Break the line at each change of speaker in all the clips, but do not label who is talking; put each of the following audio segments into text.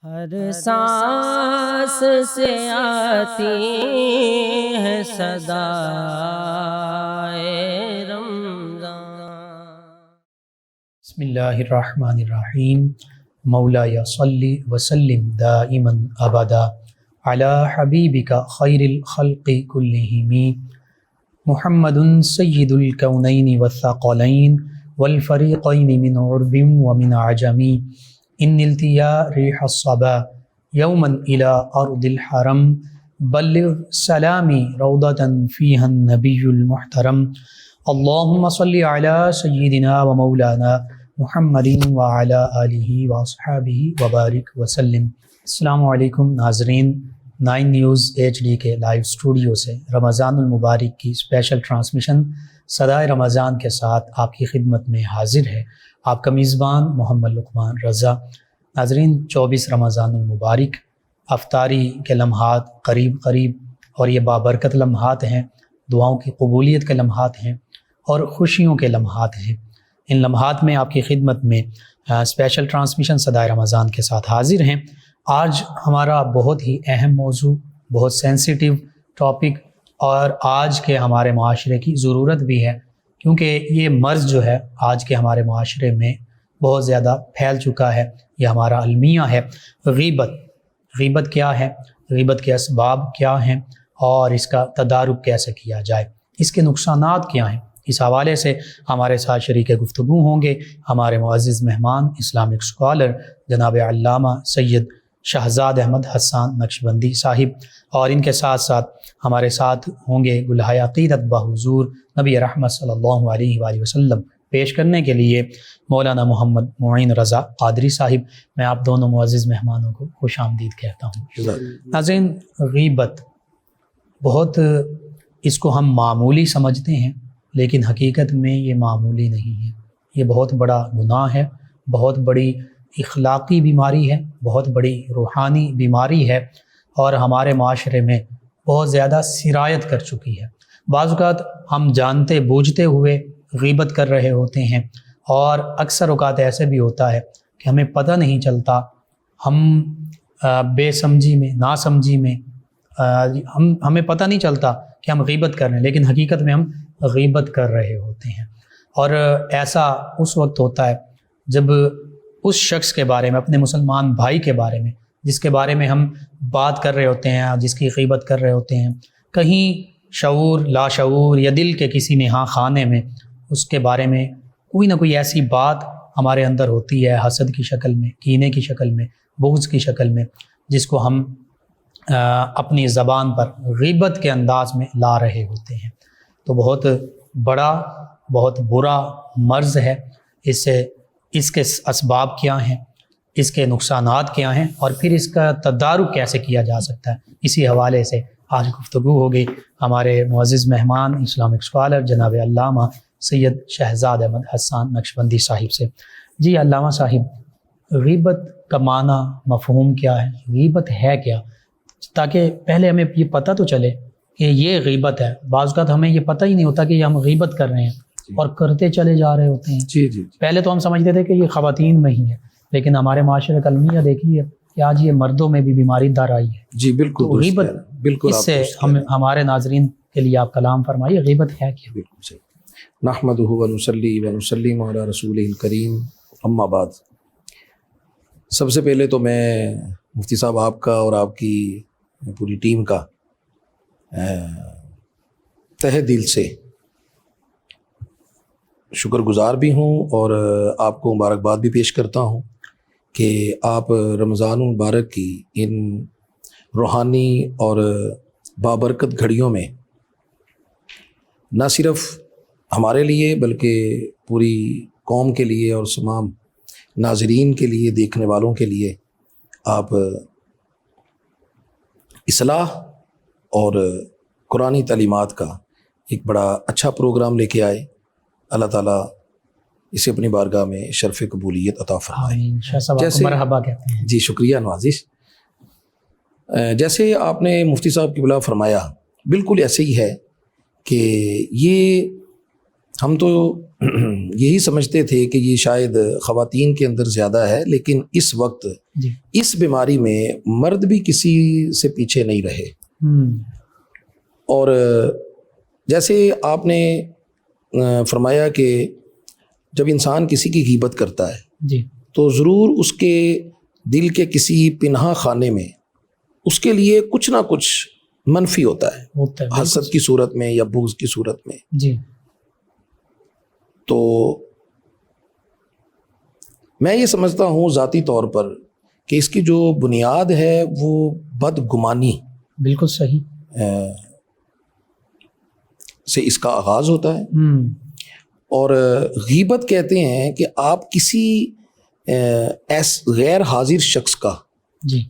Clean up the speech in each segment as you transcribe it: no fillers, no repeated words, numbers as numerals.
ہر سانس سے آتی ہے صدائے رمضان۔
بسم اللہ الرحمن الرحیم۔ مولاي صلی وسلم دائما ابدا علی حبیبک خیر الخلق کلہم محمد سید الکونین والثقلین والفریقین من عرب ومن عجم ان التیا ریح الصبا یوما الى ارض الحرم بلغ سلامی روضة فیہا النبی المحترم اللہم صلی علی سیدنا و مولانا محمد وعلی آلہ واصحابہ وبارک وسلم۔ السلام علیکم ناظرین، 9 نیوز HD کے لائیو اسٹوڈیو سے رمضان المبارک کی اسپیشل ٹرانسمیشن صدائے رمضان کے ساتھ آپ کی خدمت میں حاضر ہے آپ کا میزبان محمد لقمان رضا۔ ناظرین، 24 رمضان المبارک افطاری کے لمحات قریب اور یہ بابرکت لمحات ہیں، دعاؤں کی قبولیت کے لمحات ہیں اور خوشیوں کے لمحات ہیں۔ ان لمحات میں آپ کی خدمت میں اسپیشل ٹرانسمیشن صدائے رمضان کے ساتھ حاضر ہیں۔ آج ہمارا بہت ہی اہم موضوع، بہت سینسیٹیو ٹاپک اور آج کے ہمارے معاشرے کی ضرورت بھی ہے، کیونکہ یہ مرض جو ہے آج کے ہمارے معاشرے میں بہت زیادہ پھیل چکا ہے۔ یہ ہمارا المیہ ہے غیبت۔ غیبت کیا ہے، غیبت کے اسباب کیا ہیں اور اس کا تدارک کیسے کیا جائے، اس کے نقصانات کیا ہیں، اس حوالے سے ہمارے ساتھ شریک گفتگو ہوں گے ہمارے معزز مہمان اسلامک اسکالر جناب علامہ سید شہزاد احمد حسان نقشبندی صاحب، اور ان کے ساتھ ساتھ ہمارے ساتھ ہوں گے گلہائے عقیدت بحضور نبی رحمت صلی اللہ علیہ وآلہ وسلم پیش کرنے کے لیے مولانا محمد معین رضا قادری صاحب۔ میں آپ دونوں معزز مہمانوں کو خوش آمدید کہتا ہوں۔ ناظرین، غیبت بہت اس کو ہم معمولی سمجھتے ہیں، لیکن حقیقت میں یہ معمولی نہیں ہے، یہ بہت بڑا گناہ ہے، بہت بڑی اخلاقی بیماری ہے، بہت بڑی روحانی بیماری ہے اور ہمارے معاشرے میں بہت زیادہ سرایت کر چکی ہے۔ بعض اوقات ہم جانتے بوجھتے ہوئے غیبت کر رہے ہوتے ہیں، اور اکثر اوقات ایسے بھی ہوتا ہے کہ ہمیں پتہ نہیں چلتا، ہم بے سمجھی میں ناسمجھی میں ہمیں پتہ نہیں چلتا کہ ہم غیبت کر رہے ہیں، لیکن حقیقت میں ہم غیبت کر رہے ہوتے ہیں۔ اور ایسا اس وقت ہوتا ہے جب اس شخص کے بارے میں، اپنے مسلمان بھائی کے بارے میں، جس کے بارے میں ہم بات کر رہے ہوتے ہیں، جس کی غیبت کر رہے ہوتے ہیں، کہیں شعور لاشعور یا دل کے کسی نہاں خانے میں اس کے بارے میں کوئی نہ کوئی ایسی بات ہمارے اندر ہوتی ہے، حسد کی شکل میں، کینے کی شکل میں، بغض کی شکل میں، جس کو ہم اپنی زبان پر غیبت کے انداز میں لا رہے ہوتے ہیں۔ تو بہت بڑا، بہت برا مرض ہے۔ اس کے اسباب کیا ہیں، اس کے نقصانات کیا ہیں، اور پھر اس کا تدارک کیسے کیا جا سکتا ہے، اسی حوالے سے آج گفتگو ہوگی ہمارے معزز مہمان اسلامک اسکالر جناب علامہ سید شہزاد احمد حسان نقشبندی صاحب سے۔ جی علامہ صاحب، غیبت کا معنی مفہوم کیا ہے، غیبت ہے کیا، تاکہ پہلے ہمیں یہ پتہ تو چلے کہ یہ غیبت ہے۔ بعض اوقات ہمیں یہ پتہ ہی نہیں ہوتا کہ یہ ہم غیبت کر رہے ہیں اور کرتے چلے جا رہے ہوتے ہیں۔
جی
پہلے تو ہم سمجھتے تھے کہ یہ خواتین میں ہی ہے، لیکن ہمارے معاشرے کا المیہ دیکھیے کہ آج یہ مردوں میں بھی بیماری دار آئی ہے۔
جی بالکل
تو غیبت، اس سے ہمارے ناظرین کے لیے آپ کلام فرمائیے، غیبت ہے کیا؟
بالکل صحیح۔ نحمدہ ونصلی ونسلم علی رسولہ الکریم، اما بعد۔ سب سے پہلے تو میں مفتی صاحب آپ کا اور آپ کی پوری ٹیم کا تہہ دل سے شکر گزار بھی ہوں، اور آپ کو مبارکباد بھی پیش کرتا ہوں کہ آپ رمضان المبارک کی ان روحانی اور بابرکت گھڑیوں میں نہ صرف ہمارے لیے بلکہ پوری قوم کے لیے اور تمام ناظرین کے لیے، دیکھنے والوں کے لیے آپ اصلاح اور قرآنی تعلیمات کا ایک بڑا اچھا پروگرام لے کے آئے۔ اللہ تعالیٰ اسے اپنی بارگاہ میں شرف قبولیت عطا فرمائے۔
جیسے مرحبا کہتے ہیں۔
جی شکریہ نوازش۔ جیسے آپ نے مفتی صاحب کی بلا فرمایا، بالکل ایسے ہی ہے کہ یہ ہم تو یہی سمجھتے تھے کہ یہ شاید خواتین کے اندر زیادہ ہے، لیکن اس وقت
جی
اس بیماری میں مرد بھی کسی سے پیچھے نہیں رہے۔ اور جیسے آپ نے فرمایا کہ جب انسان کسی کی غیبت کرتا ہے
جی
تو ضرور اس کے دل کے کسی پنہا خانے میں اس کے لیے کچھ نہ کچھ منفی ہوتا ہے، حسد کی صورت میں یا بغض کی صورت میں۔
جی
تو میں یہ سمجھتا ہوں ذاتی طور پر کہ اس کی جو بنیاد ہے وہ بدگمانی
بالکل صحیح
سے اس کا آغاز ہوتا ہے۔ اور غیبت کہتے ہیں کہ آپ کسی غیر حاضر شخص کا
جی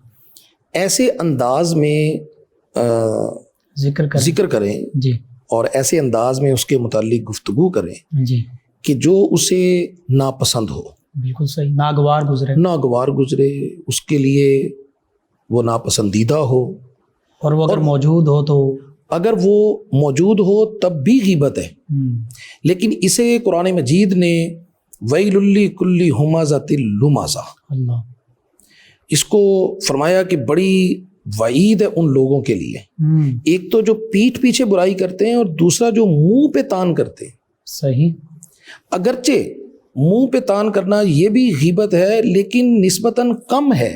ایسے انداز میں ذکر کریں
جی
اور ایسے انداز میں اس کے متعلق گفتگو کریں
جی
کہ جو اسے ناپسند ہو،
بالکل صحیح، ناگوار گزرے، اس
کے لیے وہ ناپسندیدہ ہو،
اور وہ اگر موجود ہو تو
اگر وہ موجود ہو تب بھی غیبت ہے۔ لیکن اسے قرآن مجید نے ویل لکل ہمزۃ لمزہ،
اللہ،
اس کو فرمایا کہ بڑی وعید ہے ان لوگوں کے لیے، ایک تو جو پیٹھ پیچھے برائی کرتے ہیں اور دوسرا جو منہ پہ تان کرتے ہیں۔
صحیح،
اگرچہ منہ پہ تان کرنا یہ بھی غیبت ہے لیکن نسبتاً کم ہے،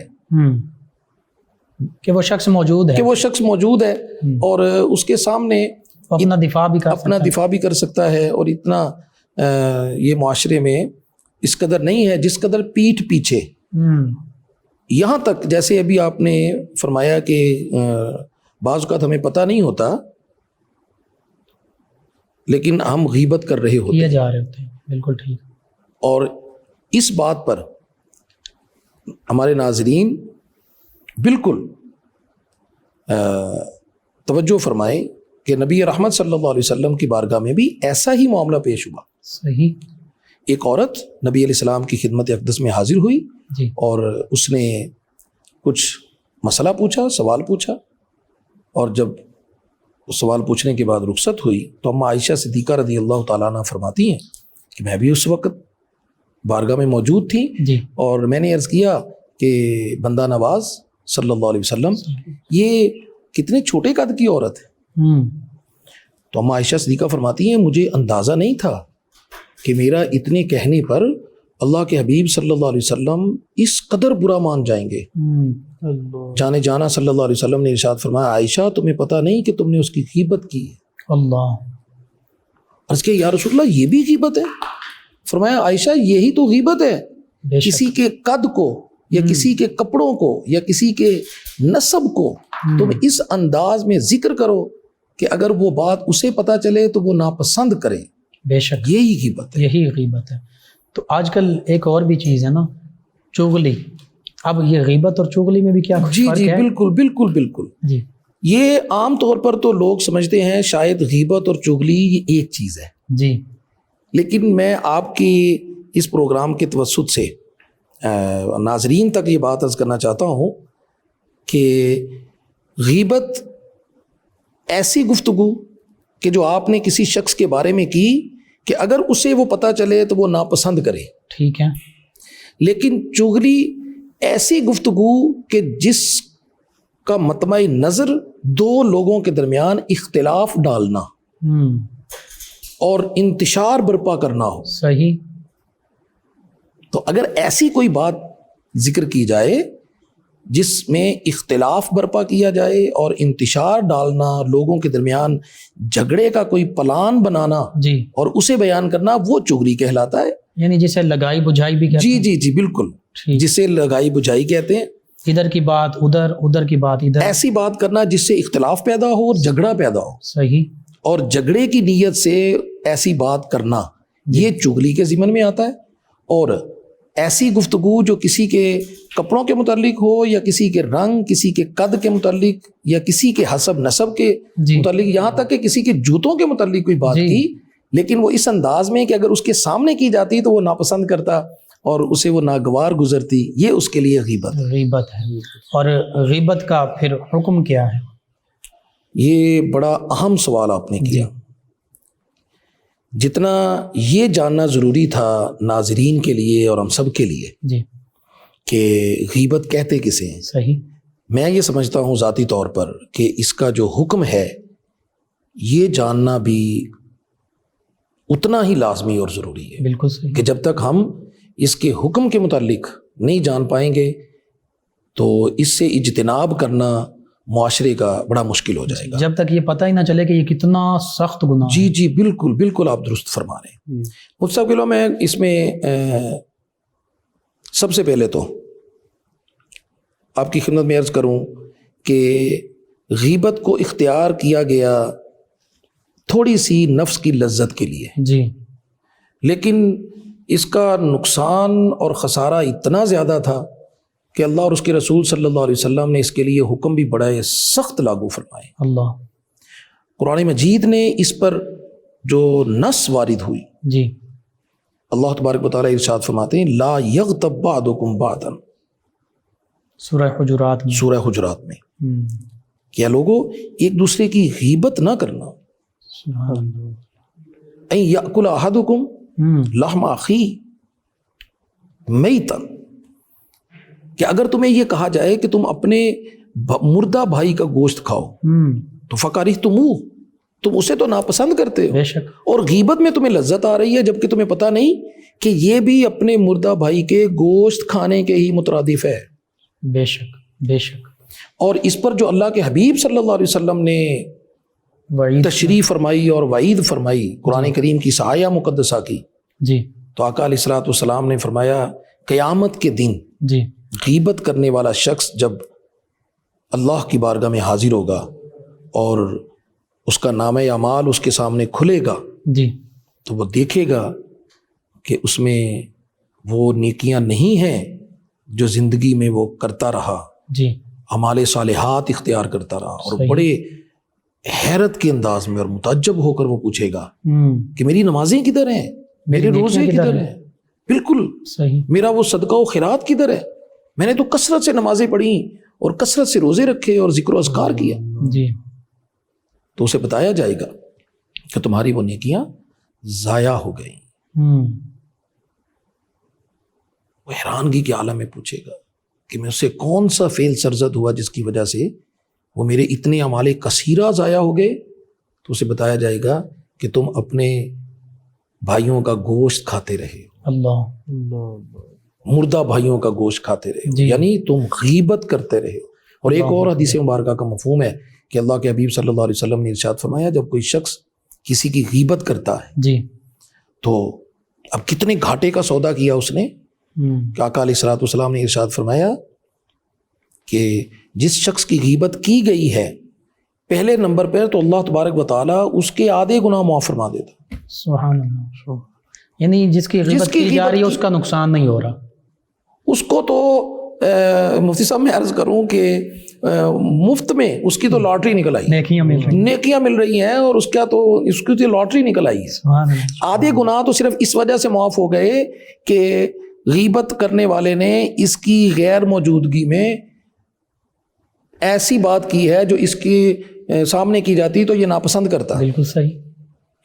کہ وہ شخص موجود ہے
اور اس کے سامنے
اپنا دفاع بھی
کر سکتا ہے، اور اتنا یہ معاشرے میں اس قدر نہیں ہے جس قدر پیٹھ پیچھے۔ یہاں تک جیسے ابھی آپ نے فرمایا کہ بعض اوقات ہمیں پتہ نہیں ہوتا لیکن ہم غیبت کر رہے ہوتے
ہیں، بالکل ٹھیک۔
اور اس بات پر ہمارے ناظرین بالکل توجہ فرمائیں کہ نبی رحمت صلی اللہ علیہ وسلم کی بارگاہ میں بھی ایسا ہی معاملہ پیش ہوا۔
صحیح،
ایک عورت نبی علیہ السلام کی خدمت اقدس میں حاضر ہوئی
جی،
اور اس نے کچھ مسئلہ پوچھا، سوال پوچھا، اور جب سوال پوچھنے کے بعد رخصت ہوئی تو اما عائشہ صدیقہ رضی اللہ تعالیٰ عنہ فرماتی ہیں کہ میں بھی اس وقت بارگاہ میں موجود تھی
جی،
اور میں نے عرض کیا کہ بندہ نواز صلی اللہ علیہ وسلم یہ کتنے چھوٹے قد کی عورت ہے؟ تو اما عائشہ صدیقہ فرماتی ہیں مجھے اندازہ نہیں تھا کہ میرا اتنے کہنے پر اللہ کے حبیب صلی اللہ علیہ وسلم اس قدر برا مان جائیں گے۔ جانے جانا صلی اللہ علیہ وسلم نے ارشاد فرمایا عائشہ تمہیں پتہ نہیں کہ تم نے اس کی غیبت کی ہے؟
اللہ،
عرض کیا یا رسول اللہ یہ بھی غیبت ہے؟ فرمایا عائشہ یہی تو غیبت ہے، کسی کے قد کو یا کسی کے کپڑوں کو یا کسی کے نسب کو تم اس انداز میں ذکر کرو کہ اگر وہ بات اسے پتہ چلے تو وہ ناپسند کرے،
بے شک
یہی غیبت ہے۔
یہی غیبت ہے۔ تو آج کل ایک اور بھی چیز ہے نا، چغلی۔ اب یہ غیبت اور چغلی میں بھی کیا فرق ہے؟
جی بالکل
جی،
یہ عام طور پر تو لوگ سمجھتے ہیں شاید غیبت اور چغلی یہ ایک چیز ہے
جی،
لیکن میں آپ کی اس پروگرام کے توسط سے ناظرین تک یہ بات عرض کرنا چاہتا ہوں کہ غیبت ایسی گفتگو کہ جو آپ نے کسی شخص کے بارے میں کی کہ اگر اسے وہ پتہ چلے تو وہ ناپسند کرے،
ٹھیک ہے۔
لیکن چغلی ایسی گفتگو کہ جس کا مطمع نظر دو لوگوں کے درمیان اختلاف ڈالنا اور انتشار برپا کرنا ہو۔
صحیح۔
تو اگر ایسی کوئی بات ذکر کی جائے جس میں اختلاف برپا کیا جائے اور انتشار ڈالنا، لوگوں کے درمیان جھگڑے کا کوئی پلان بنانا
جی،
اور اسے بیان کرنا، وہ چغلی کہلاتا ہے۔
یعنی جسے لگائی بجھائی بھی کہتے ہیں۔
جی بالکل، جسے لگائی بجھائی کہتے ہیں۔
ادھر کی بات ادھر، ادھر کی بات ادھر،
ایسی بات کرنا جس سے اختلاف پیدا ہو اور جھگڑا پیدا ہو۔
صحیح۔
اور جھگڑے کی نیت سے ایسی بات کرنا یہ چغلی کے ضمن میں آتا ہے۔ اور ایسی گفتگو جو کسی کے کپڑوں کے متعلق ہو یا کسی کے رنگ، کسی کے قد کے متعلق یا کسی کے حسب نسب کے متعلق، یہاں تک کہ کسی کے جوتوں کے متعلق کوئی بات کی، لیکن وہ اس انداز میں کہ اگر اس کے سامنے کی جاتی تو وہ ناپسند کرتا اور اسے وہ ناگوار گزرتی، یہ اس کے لیے غیبت
ہے۔ اور غیبت کا پھر حکم کیا ہے؟
یہ بڑا اہم سوال آپ نے کیا۔ جتنا یہ جاننا ضروری تھا ناظرین کے لیے اور ہم سب کے لیے
جی
کہ غیبت کہتے کسے ہیں،
صحیح،
میں یہ سمجھتا ہوں ذاتی طور پر کہ اس کا جو حکم ہے یہ جاننا بھی اتنا ہی لازمی اور ضروری ہے،
بالکل صحیح،
کہ جب تک ہم اس کے حکم کے متعلق نہیں جان پائیں گے تو اس سے اجتناب کرنا معاشرے کا بڑا مشکل ہو جائے گا۔
جب تک یہ پتہ ہی نہ چلے کہ یہ کتنا سخت گناہ
جی
ہے۔
جی بالکل بالکل آپ درست فرما رہے ہیں۔ مفتی صاحب کے لو میں اس میں سب سے پہلے تو آپ کی خدمت میں عرض کروں کہ غیبت کو اختیار کیا گیا تھوڑی سی نفس کی لذت کے لیے،
جی
لیکن اس کا نقصان اور خسارہ اتنا زیادہ تھا کہ اللہ اور اس کے رسول صلی اللہ علیہ وسلم نے اس کے لیے حکم بھی بڑا سخت لاگو فرمائے۔
اللہ،
قرآن مجید نے اس پر جو نص وارد ہوئی،
جی
اللہ تبارک و تعالیٰ ارشاد فرماتے ہیں لا یغتب بعضکم بعضا،
سورہ حجرات میں،
سورہ حجرات میں،
ہم،
کیا لوگو ایک دوسرے کی غیبت نہ کرنا،
سبحان اللہ،
ان یأکل احدکم
ہم،
لحم اخیہ میتا، کہ اگر تمہیں یہ کہا جائے کہ تم اپنے مردہ بھائی کا گوشت کھاؤ
ہم،
تو فکرہتموہ، تم اسے تو ناپسند کرتے ہو،
بے شک،
اور غیبت میں تمہیں لذت آ رہی ہے جبکہ تمہیں پتہ نہیں کہ یہ بھی اپنے مردہ بھائی کے گوشت کھانے کے ہی مترادف ہے۔
بے شک، بے شک،
اور اس پر جو اللہ کے حبیب صلی اللہ علیہ وسلم نے
وعید،
تشریح فرمائی اور وعید فرمائی قرآن کریم کی آیہ مقدسہ کی،
جی
تو آقا علیہ الصلوۃ والسلام نے فرمایا قیامت کے دن
جی
غیبت کرنے والا شخص جب اللہ کی بارگاہ میں حاضر ہوگا اور اس کا نامہ اعمال اس کے سامنے کھلے گا
جی
تو وہ دیکھے گا کہ اس میں وہ نیکیاں نہیں ہیں جو زندگی میں وہ کرتا رہا،
جی
اعمال صالحات اختیار کرتا رہا، اور
صحیح،
بڑے حیرت کے انداز میں اور متعجب ہو کر وہ پوچھے گا
ہم،
کہ میری نمازیں کدھر ہیں، میرے
نیکیاں
روزے
کدھر
کدھر
ہیں؟
ہیں، بالکل
صحیح،
میرا وہ صدقہ و خیرات کدھر ہے، میں نے تو کثرت سے نمازیں پڑھی اور کثرت سے روزے رکھے اور ذکر و اذکار کیا،
جی
تو اسے بتایا جائے گا کہ تمہاری وہ نیکیاں ضائع ہو گئیں۔
ہم،
وہ حیرانگی کے عالم میں پوچھے گا کہ میں اس سے کون سا فعل سرزد ہوا جس کی وجہ سے وہ میرے اتنے اعمال کثیرہ ضائع ہو گئے، تو اسے بتایا جائے گا کہ تم اپنے بھائیوں کا گوشت کھاتے رہے،
اللہ،
مردہ بھائیوں کا گوشت کھاتے رہے،
جی،
یعنی تم غیبت کرتے رہے۔ اور ایک
اللہ
اور حدیث مبارکہ کا مفہوم ہے کہ اللہ کے حبیب صلی اللہ علیہ وسلم نے ارشاد فرمایا جب کوئی شخص کسی کی غیبت کرتا ہے
جی،
تو اب کتنے گھاٹے کا سودا کیا اس نے،
ہم،
کہ آقا علیہ الصلوۃ والسلام نے ارشاد فرمایا کہ جس شخص کی غیبت کی گئی ہے پہلے نمبر پر تو اللہ تبارک و تعالیٰ اس کے آدھے گناہ معاف فرما دیتا،
سبحان اللہ، یعنی جس کی غیبت کی جا رہی ہے اس کا نقصان نہیں ہو رہا،
اس کو تو مفتی صاحب میں عرض کروں کہ مفت میں اس کی تو لاٹری نکل آئی،
نیکیاں مل رہی ہیں،
نیکیاں مل رہی ہیں، اور اس کا تو اس کی تو لاٹری نکل آئی ہے۔
سبحان اللہ،
آدھے گناہ تو صرف اس وجہ سے معاف ہو گئے کہ غیبت کرنے والے نے اس کی غیر موجودگی میں ایسی بات کی ہے جو اس کے سامنے کی جاتی تو یہ ناپسند کرتا،
بالکل صحیح،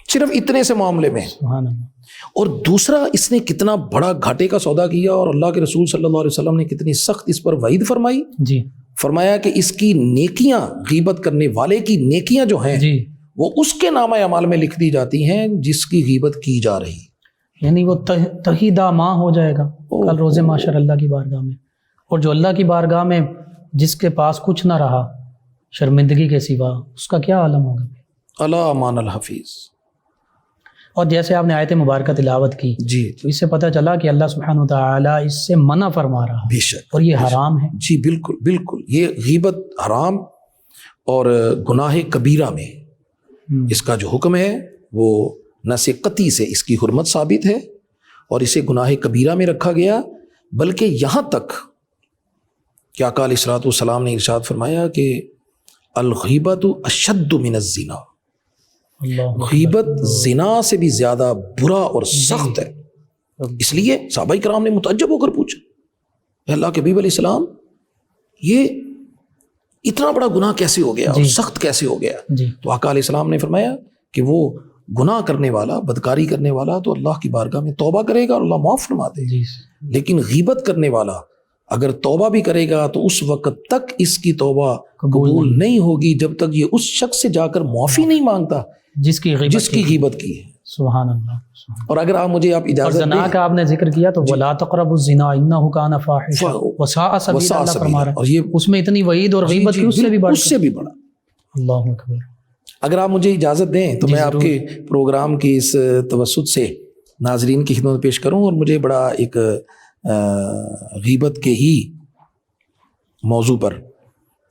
صرف اتنے سے معاملے میں۔
سبحان اللہ،
اور دوسرا اس نے کتنا بڑا گھاٹے کا سودا کیا، اور اللہ کے رسول صلی اللہ علیہ وسلم نے کتنی سخت اس پر وعید فرمائی،
جی
فرمایا کہ اس کی نیکیاں، غیبت کرنے والے کی نیکیاں جو ہیں
جی،
وہ اس کے نامہ اعمال میں لکھ دی جاتی ہیں جس کی غیبت کی جا رہی۔
یعنی وہ تہیدہ ماں ہو جائے گا کل روز محشر اللہ کی بارگاہ میں، اور جو اللہ کی بارگاہ میں جس کے پاس کچھ نہ رہا شرمندگی کے سوا، اس کا کیا عالم ہوگا۔
اللہ امان الحفیظ۔
اور جیسے آپ نے آیت مبارکہ تلاوت کی
جی
تو اس سے پتہ چلا کہ اللہ سبحانہ وتعالی اس سے منع فرما رہا ہے
بے شک،
اور یہ حرام ہے۔
جی بالکل بالکل، یہ غیبت حرام اور گناہ کبیرہ میں اس کا جو حکم ہے وہ نص قطعی سے اس کی حرمت ثابت ہے، اور اسے گناہ کبیرہ میں رکھا گیا، بلکہ یہاں تک کہ آقا علیہ الصلوۃ والسلام نے ارشاد فرمایا کہ الغیبت اشد من الزنا،
اللہ،
غیبت زنا سے بھی زیادہ برا اور سخت ہے۔ اس لیے صحابہ کرام نے متعجب ہو کر پوچھا اے اللہ کے حبیب علیہ السلام، یہ اتنا بڑا گناہ کیسے ہو گیا اور
جی،
سخت کیسے ہو گیا؟
جی،
تو آقا علیہ السلام نے فرمایا کہ وہ گناہ کرنے والا، بدکاری کرنے والا تو اللہ کی بارگاہ میں توبہ کرے گا اور اللہ معاف فرما دے گا،
جی
لیکن غیبت کرنے والا اگر توبہ بھی کرے گا تو اس وقت تک اس کی توبہ قبول نہیں ہوگی جب تک یہ اس شخص سے جا کر معافی نہیں مانگتا
جس کی
غیبت کی ہے۔
سبحان اللہ۔
اور اگر آپ مجھے اجازت
زنا
دیں،
کا آپ نے ذکر کیا تو وَلَا تَقْرَبُوا الزِّنَا إِنَّهُ كَانَ فَاحِشًا وَسَاءَ سَبِيلًا، اللہ فرما رہا
اور
ہے
یہ
اس میں اتنی وعید اور غیبت کی اس سے بھی بڑھ
اس سے بھی بڑا۔
اللہ اکبر۔
اگر آپ مجھے اجازت دیں تو میں آپ کے پروگرام کی اس توسط سے ناظرین کی خدمت پیش کروں، اور مجھے بڑا ایک غیبت کے ہی موضوع پر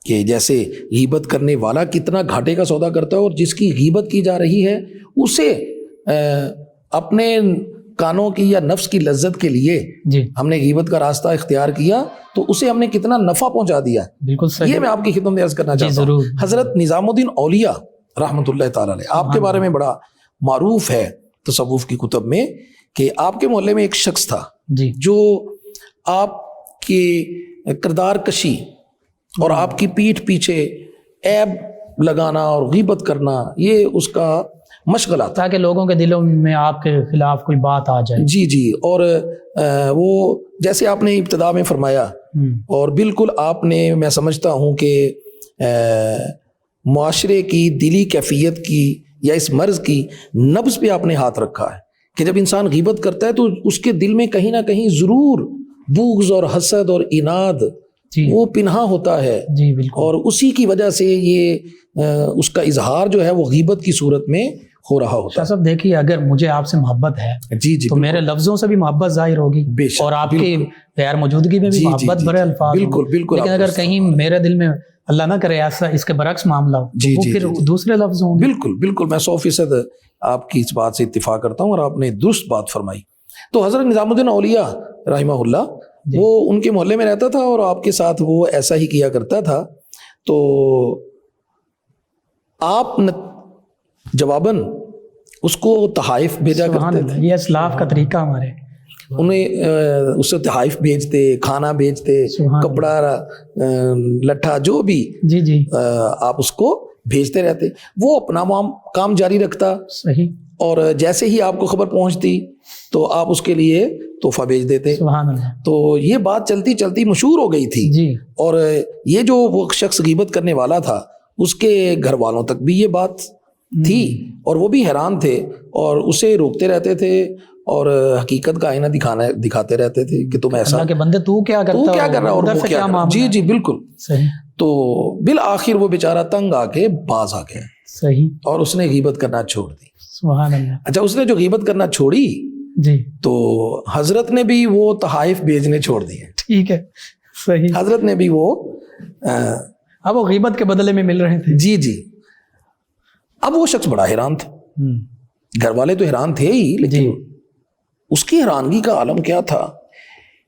کہ جیسے غیبت کرنے والا کتنا گھاٹے کا سودا کرتا ہے، اور جس کی غیبت کی جا رہی ہے اسے اپنے کانوں کی یا نفس کی لذت کے لیے
جی
ہم نے غیبت کا راستہ اختیار کیا تو اسے ہم نے کتنا نفع پہنچا دیا۔
بالکل صحیح،
یہ میں آپ کی خدمت میں عرض کرنا چاہتا ہوں۔ حضرت نظام الدین اولیاء رحمۃ اللہ تعالیٰ علیہ، آپ کے بارے میں بڑا معروف ہے تصوف کی کتب میں کہ آپ کے محلے میں ایک شخص تھا
جی
جو آپ کی کردار کشی اور آپ کی پیٹھ پیچھے عیب لگانا اور غیبت کرنا یہ اس کا مشغلہ تھا،
تاکہ لوگوں کے دلوں میں آپ کے خلاف کوئی بات آ جائے۔
جی جی، اور وہ جیسے آپ نے ابتدا میں فرمایا، اور بالکل آپ نے، میں سمجھتا ہوں کہ معاشرے کی دلی کیفیت کی یا اس مرض کی نبض پہ آپ نے ہاتھ رکھا ہے کہ جب انسان غیبت کرتا ہے تو اس کے دل میں کہیں نہ کہیں ضرور بغض اور حسد اور اناد وہ پنہا ہوتا ہے،
جی بالکل،
اور اسی کی وجہ سے یہ اس کا اظہار جو ہے وہ غیبت کی صورت میں ہو رہا ہوتا
شاہ صاحب دیکھیے اگر مجھے آپ سے محبت ہے
جی جی
تو میرے لفظوں سے بھی محبت ظاہر ہوگی،
بے شک،
اور آپ کی غیر موجودگی میں بھی محبت بھرے الفاظ
بالکل بالکل،
لیکن اگر کہیں میرے دل میں اللہ نہ کرے ایسا اس کے برعکس معاملہ ہو وہ پھر دوسرے لفظ ہوں گے۔
بالکل بالکل، میں 100% آپ کی اس بات سے اتفاق کرتا ہوں، اور آپ نے درست بات فرمائی۔ تو حضرت نظام الدین اولیاء رحمہ اللہ وہ ان کے محلے میں رہتا تھا اور آپ کے ساتھ وہ ایسا ہی کیا کرتا تھا، تو آپ جواباً اس کو تحائف بھیجا کرتے تھے۔
یہ اسلاف کا طریقہ ہمارے،
انہیں اس سے تحائف بھیجتے، کھانا بھیجتے، کپڑا لٹھا جو بھی
جی جی
آپ اس کو بھیجتے رہتے، وہ اپنا کام جاری رکھتا،
صحیح،
اور جیسے ہی آپ کو خبر پہنچتی تو آپ اس کے لیے تحفہ بھیج دیتے۔
سبحان اللہ۔
تو یہ بات چلتی چلتی مشہور ہو گئی تھی
جی،
اور یہ جو وہ شخص غیبت کرنے والا تھا اس کے گھر والوں تک بھی یہ بات تھی، اور وہ بھی حیران تھے اور اسے روکتے رہتے تھے اور حقیقت کا آئینہ دکھاتے رہتے تھے کہ تم ایسا
اللہ کے بندے تو کیا کرتا،
تو کیا کر رہا اور وہ کیا کر رہا۔ جی جی بالکل
صحیح۔
تو بالآخر وہ بیچارہ تنگ آ کے باز آ گیا،
صحیح،
اور اس نے غیبت کرنا چھوڑ دی۔
سبحان اللہ۔
اچھا، اس نے جو غیبت کرنا چھوڑی
جی
تو حضرت نے بھی وہ تحائف بھیجنے چھوڑ دیے،
ٹھیک ہے، صحیح،
حضرت نے بھی وہ
اب وہ غیبت کے بدلے میں مل رہے تھے۔
جی جی۔ اب وہ شخص بڑا حیران تھا، گھر والے تو حیران تھے ہی، لیکن اس کی حیرانگی کا عالم کیا تھا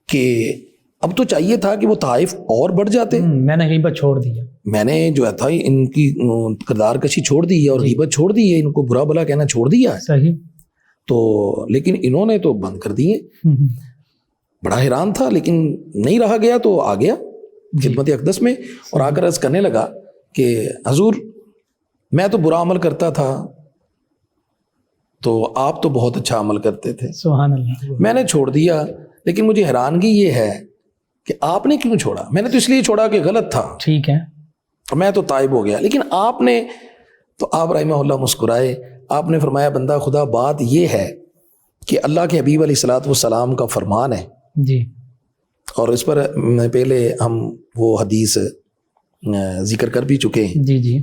کہ اب تو چاہیے تھا کہ وہ تحائف اور بڑھ جاتے،
میں نے غیبت چھوڑ دیا،
میں نے جو ہے تھا ان کی کردار کشی چھوڑ دی ہے اور غیبت چھوڑ دی ہے، ان کو برا بھلا کہنا چھوڑ دیا ہے،
صحیح،
تو لیکن انہوں نے تو بند کر دیے۔ بڑا حیران تھا لیکن نہیں رہا گیا تو آ گیا خدمت اقدس میں اور آ کر عرض کرنے لگا کہ حضور میں تو برا عمل کرتا تھا تو آپ تو بہت اچھا عمل کرتے تھے،
سبحان اللہ،
میں نے چھوڑ دیا، لیکن مجھے حیرانگی یہ ہے کہ آپ نے کیوں چھوڑا؟ میں نے تو اس لیے چھوڑا کہ غلط تھا،
ٹھیک ہے،
میں تو تائب ہو گیا، لیکن آپ نے تو آپ رحمہ اللہ مسکرائے، آپ نے فرمایا بندہ خدا بات یہ ہے کہ اللہ کے حبیب علیہ الصلوۃ والسلام کا فرمان ہے،
جی،
اور اس پر پہلے ہم وہ حدیث ذکر کر بھی چکے ہیں
جی جی،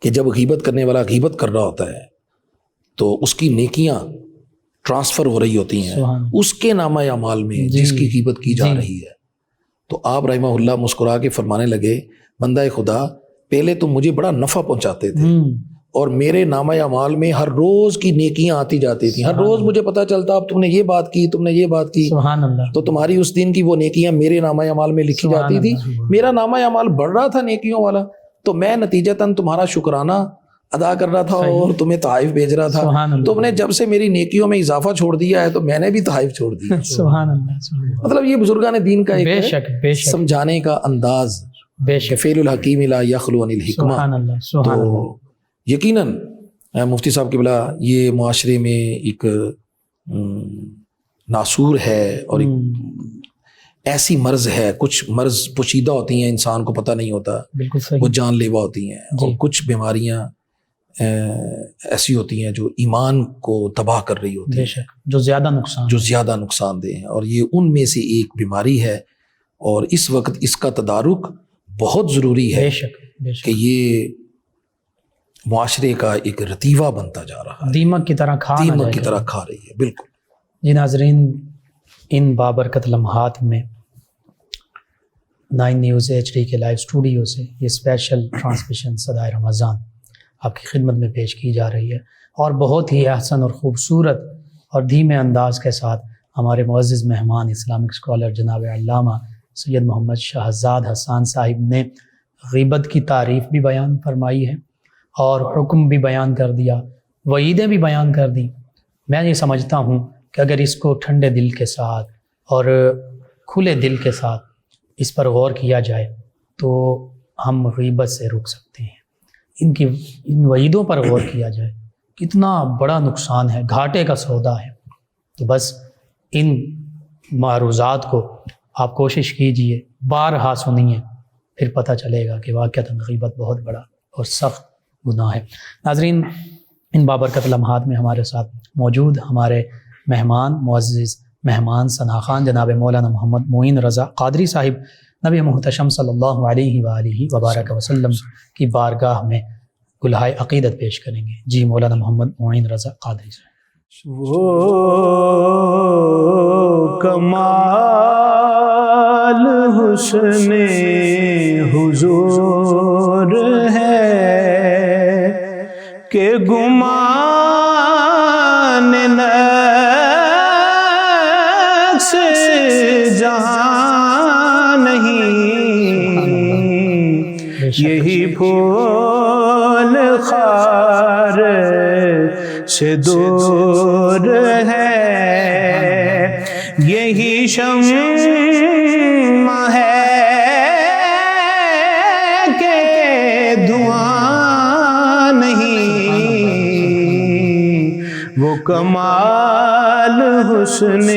کہ جب غیبت کرنے والا غیبت کر رہا ہوتا ہے تو اس کی نیکیاں ٹرانسفر ہو رہی ہوتی ہیں اس کے نامہ اعمال میں جس کی غیبت کی جا رہی ہے۔ تو آپ رحمہ اللہ مسکرا کے فرمانے لگے بندہ خدا پہلے تم مجھے بڑا نفع پہنچاتے تھے اور میرے نامہ اعمال میں ہر روز کی نیکیاں آتی جاتی تھیں، ہر روز مجھے پتہ چلتا اب تم نے یہ بات کی، تم نے یہ بات کی،
سبحان اللہ،
تو تمہاری اس دن کی وہ نیکیاں میرے نامہ اعمال میں لکھی جاتی تھی، میرا نامہ اعمال بڑھ رہا تھا نیکیوں والا، تو میں نتیجتاً تمہارا شکرانہ ادا کر رہا تھا اور تمہیں تحائف بھیج رہا تھا، تم نے جب سے میری نیکیوں میں اضافہ چھوڑ دیا ہے تو میں نے بھی تحائف چھوڑ دیا۔
سبحان اللہ،
مطلب یہ بزرگان دین کا
بے شک بے شک
سمجھانے کا انداز،
بے شک،
فعل الحکیم لا یخلو عن الحکمہ،
سبحان اللہ، سبحان اللہ،
تو یقیناً مفتی صاحب قبلہ، یہ معاشرے میں ایک ناسور ہے اور ایک ایسی مرض ہے، کچھ مرض پوشیدہ ہوتی ہیں، انسان کو پتہ نہیں ہوتا،
بالکل صحیح،
وہ جان لیوا ہوتی ہیں، اور کچھ بیماریاں ایسی ہوتی ہیں جو ایمان کو تباہ کر رہی ہوتی
بے
ہیں،
شک، جو زیادہ نقصان
دہ ہیں، اور یہ ان میں سے ایک بیماری ہے، اور اس وقت اس کا تدارک بہت ضروری ہے،
بے شک بے شک،
کہ یہ معاشرے کا ایک رتیوہ بنتا جا رہا ہے،
دیمک کی طرح
دیمک کی طرح کھا رہی ہے۔ بالکل
جی ناظرین، ان بابرکت لمحات میں 9 نیوز HD کے لائیو اسٹوڈیو سے یہ اسپیشل ٹرانسمیشن صدائے رمضان آپ کی خدمت میں پیش کی جا رہی ہے، اور بہت ہی احسن اور خوبصورت اور دھیمے انداز کے ساتھ ہمارے معزز مہمان اسلامک اسکالر جناب علامہ سید محمد شہزاد حسان صاحب نے غیبت کی تعریف بھی بیان فرمائی ہے، اور حکم بھی بیان کر دیا، وعیدیں بھی بیان کر دیں۔ میں یہ سمجھتا ہوں کہ اگر اس کو ٹھنڈے دل کے ساتھ اور کھلے دل کے ساتھ اس پر غور کیا جائے تو ہم غیبت سے رک سکتے ہیں۔ ان وعیدوں پر غور کیا جائے، کتنا بڑا نقصان ہے، گھاٹے کا سودا ہے۔ تو بس ان معروضات کو آپ کوشش کیجئے، بارہا سنیے، پھر پتہ چلے گا کہ واقعتاً غیبت بہت بڑا اور سخت گناہ ہے۔ ناظرین، ان بابرکت لمحات میں ہمارے ساتھ موجود ہمارے مہمان، معزز مہمان ثنا خان جناب مولانا محمد معین رضا قادری صاحب نبی محتشم صلی اللہ علیہ وآلہ وبارک وسلم کی بارگاہ میں گلہائے عقیدت پیش کریں گے۔ جی مولانا محمد معین رضا قادری صاحب۔
وہ کمال حسن حضور ہے کہ گمان نفس جہاں نہیں، یہی پھول خار سے دور ہے، یہی شمع ہے کہ دھواں نہیں، وہ کمال حسن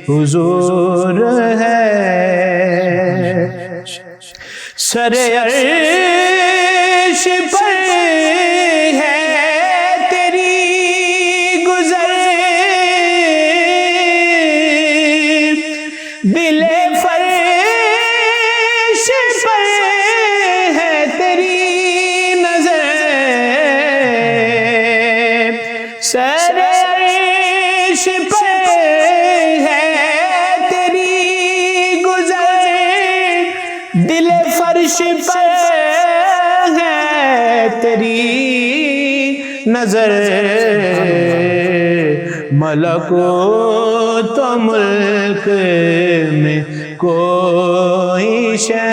حضور ہے۔ سر عرش پر ہے تیری گزر، دل فرش پر ہے تیری نظر، سر عرش پر ہے تیری گزر، دل فرش پر ہے تیری نظر، ملکوت و ملک میں کوئی شے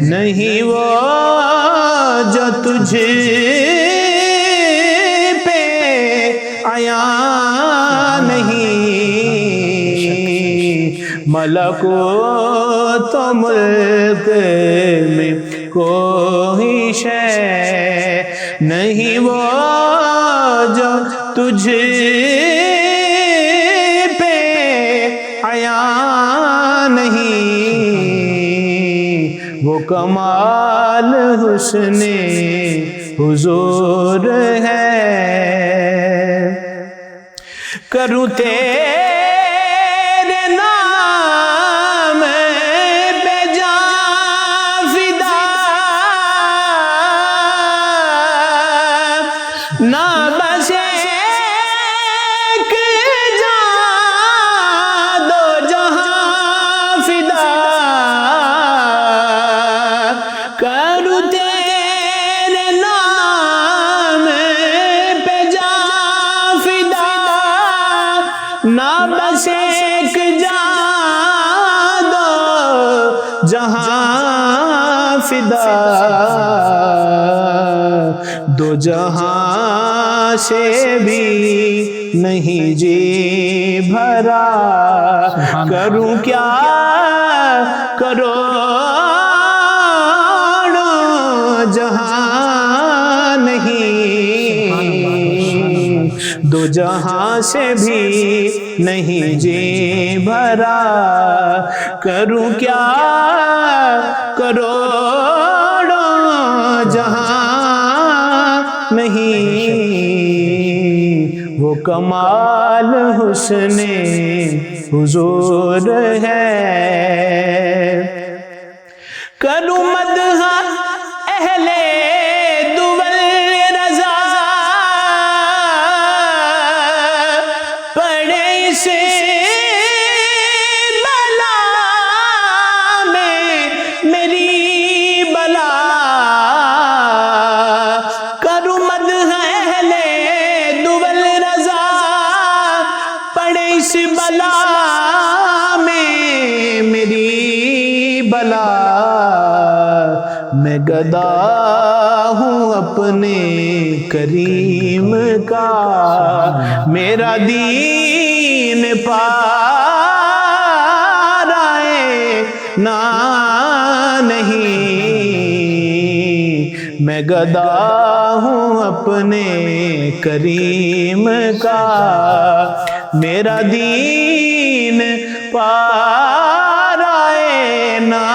نہیں وہ جو تجھ پہ عیاں نہیں، ملکوت و ملک میں کوئی شے نہیں وہ جو تجھ پہ عیاں نہیں، وہ کمال حسن حضور ہے۔ کروں تیرے نام پہ جان فدا، نہ بس ایک جان دو جہاں فدا، کروں تیرے نام پہ جان فدا، نہ بس ایک جان دو جہاں فدا، دو جہاں سے بھی نہیں جی بھرا، کروں کیا کروڑوں جہاں نہیں، دو جہاں سے بھی نہیں جی بھرا، کروں کیا کروڑوں جہاں نہیں وہ کمال حسن حضور ہے۔ کروں مدح اہل دول رضا، پڑے سے بلا میں میری بلا، کروں مدح اہل دول رضا، پڑے اس بلا میں میری بلا، میں گدا ہوں اپنے کریم کا، میرا دین پارائے نہ نہیں، میں گدا ہوں اپنے کریم کا، میرا دین پارائے نہ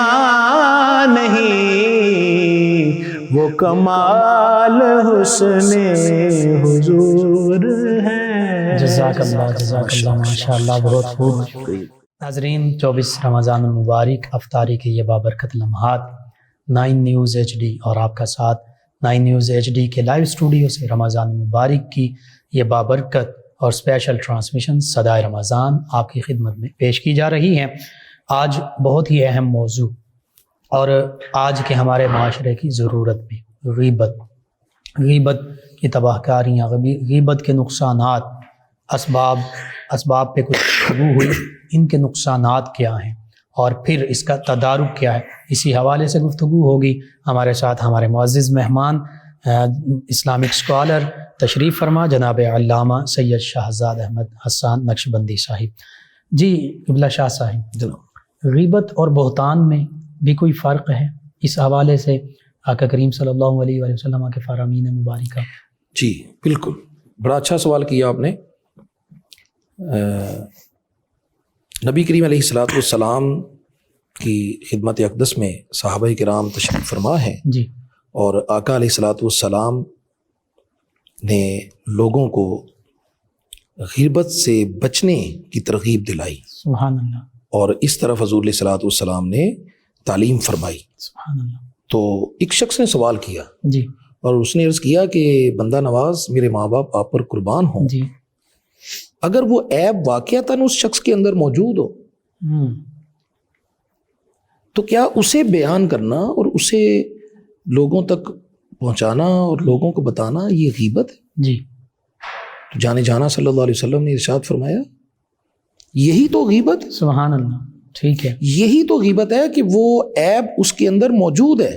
نہیں، وہ کمال حسن حضور ہے۔
جزاک اللہ ماشاءاللہ، بہت خوب۔ ناظرین، 24 رمضان المبارک افطاری کے یہ بابرکت لمحات 9 نیوز ایچ ڈی اور آپ کا ساتھ 9 نیوز ایچ ڈی کے لائیو اسٹوڈیو سے رمضان المبارک کی یہ بابرکت اور اسپیشل ٹرانسمیشن صدائے رمضان آپ کی خدمت میں پیش کی جا رہی ہیں۔ آج بہت ہی اہم موضوع اور آج کے ہمارے معاشرے کی ضرورت بھی، غیبت کی تباہ کاریاں، غیبت کے نقصانات، اسباب پہ کچھ گفتگو ہوئی، ان کے نقصانات کیا ہیں اور پھر اس کا تدارک کیا ہے، اسی حوالے سے گفتگو ہوگی۔ ہمارے ساتھ ہمارے معزز مہمان اسلامک اسکالر تشریف فرما جناب علامہ سید شہزاد احمد حسان نقشبندی صاحب۔ جی قبلہ شاہ صاحب، غیبت اور بہتان میں بھی کوئی فرق ہے؟ اس حوالے سے آقا کریم صلی اللہ علیہ وآلہ وسلم کے فرامین مبارکہ۔
جی بالکل، بڑا اچھا سوال کیا آپ نے۔ نبی کریم علیہ الصلوۃ والسلام کی خدمت اقدس میں صحابہ کرام تشریف فرما ہے
جی،
اور آقا علیہ الصلوۃ والسلام نے لوگوں کو غیبت سے بچنے کی ترغیب دلائی،
سبحان اللہ،
اور اس طرف حضور علیہ الصلوۃ والسلام نے تعلیم فرمائی۔
سبحان اللہ۔
تو ایک شخص نے سوال کیا
جی
اور اس نے عرض کیا کہ بندہ نواز، میرے ماں باپ آپ پر قربان ہوں،
جی،
اگر وہ عیب واقعتاً اس شخص کے اندر موجود ہو تو کیا اسے بیان کرنا اور اسے لوگوں تک پہنچانا اور لوگوں کو بتانا یہ غیبت ہے؟
جی،
تو جانے جانا صلی اللہ علیہ وسلم نے ارشاد فرمایا یہی تو غیبت ہے،
سبحان اللہ، ٹھیک ہے،
یہی تو غیبت ہے کہ وہ عیب اس کے اندر موجود ہے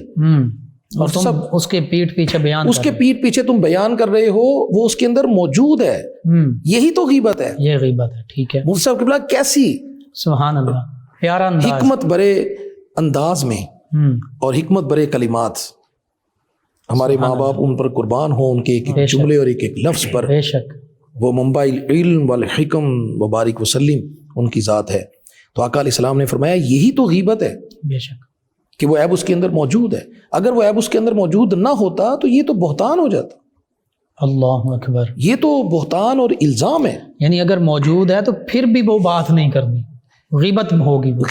اور تم
سب
اس کے پیٹھ پیچھے بیان
اس کے پیٹھ پیچھے تم بیان کر رہے ہو، وہ اس کے اندر موجود ہے، یہی تو غیبت ہے۔
یہ غیبت ہے، ٹھیک ہے،
مفتی صاحب قبلہ کیسی
سبحان اللہ، پیارا انداز،
حکمت برے انداز میں اور حکمت برے کلمات، ہمارے ماں باپ ان پر قربان ہوں، ان کے ایک ایک جملے اور ایک ایک لفظ پر،
بے شک،
وہ منبع العلم والحکم وبارک وسلم ان کی ذات ہے۔ تو آقا علیہ السلام نے فرمایا یہی تو غیبت ہے
بے شک،
کہ وہ عیب اس کے اندر موجود ہے۔ اگر وہ عیب اس کے اندر موجود نہ ہوتا تو یہ تو بہتان ہو جاتا،
اللہ اکبر،
یہ تو بہتان اور الزام ہے۔
یعنی اگر موجود ہے تو پھر بھی وہ بات نہیں کرنی، غیبت ہوگی وہ،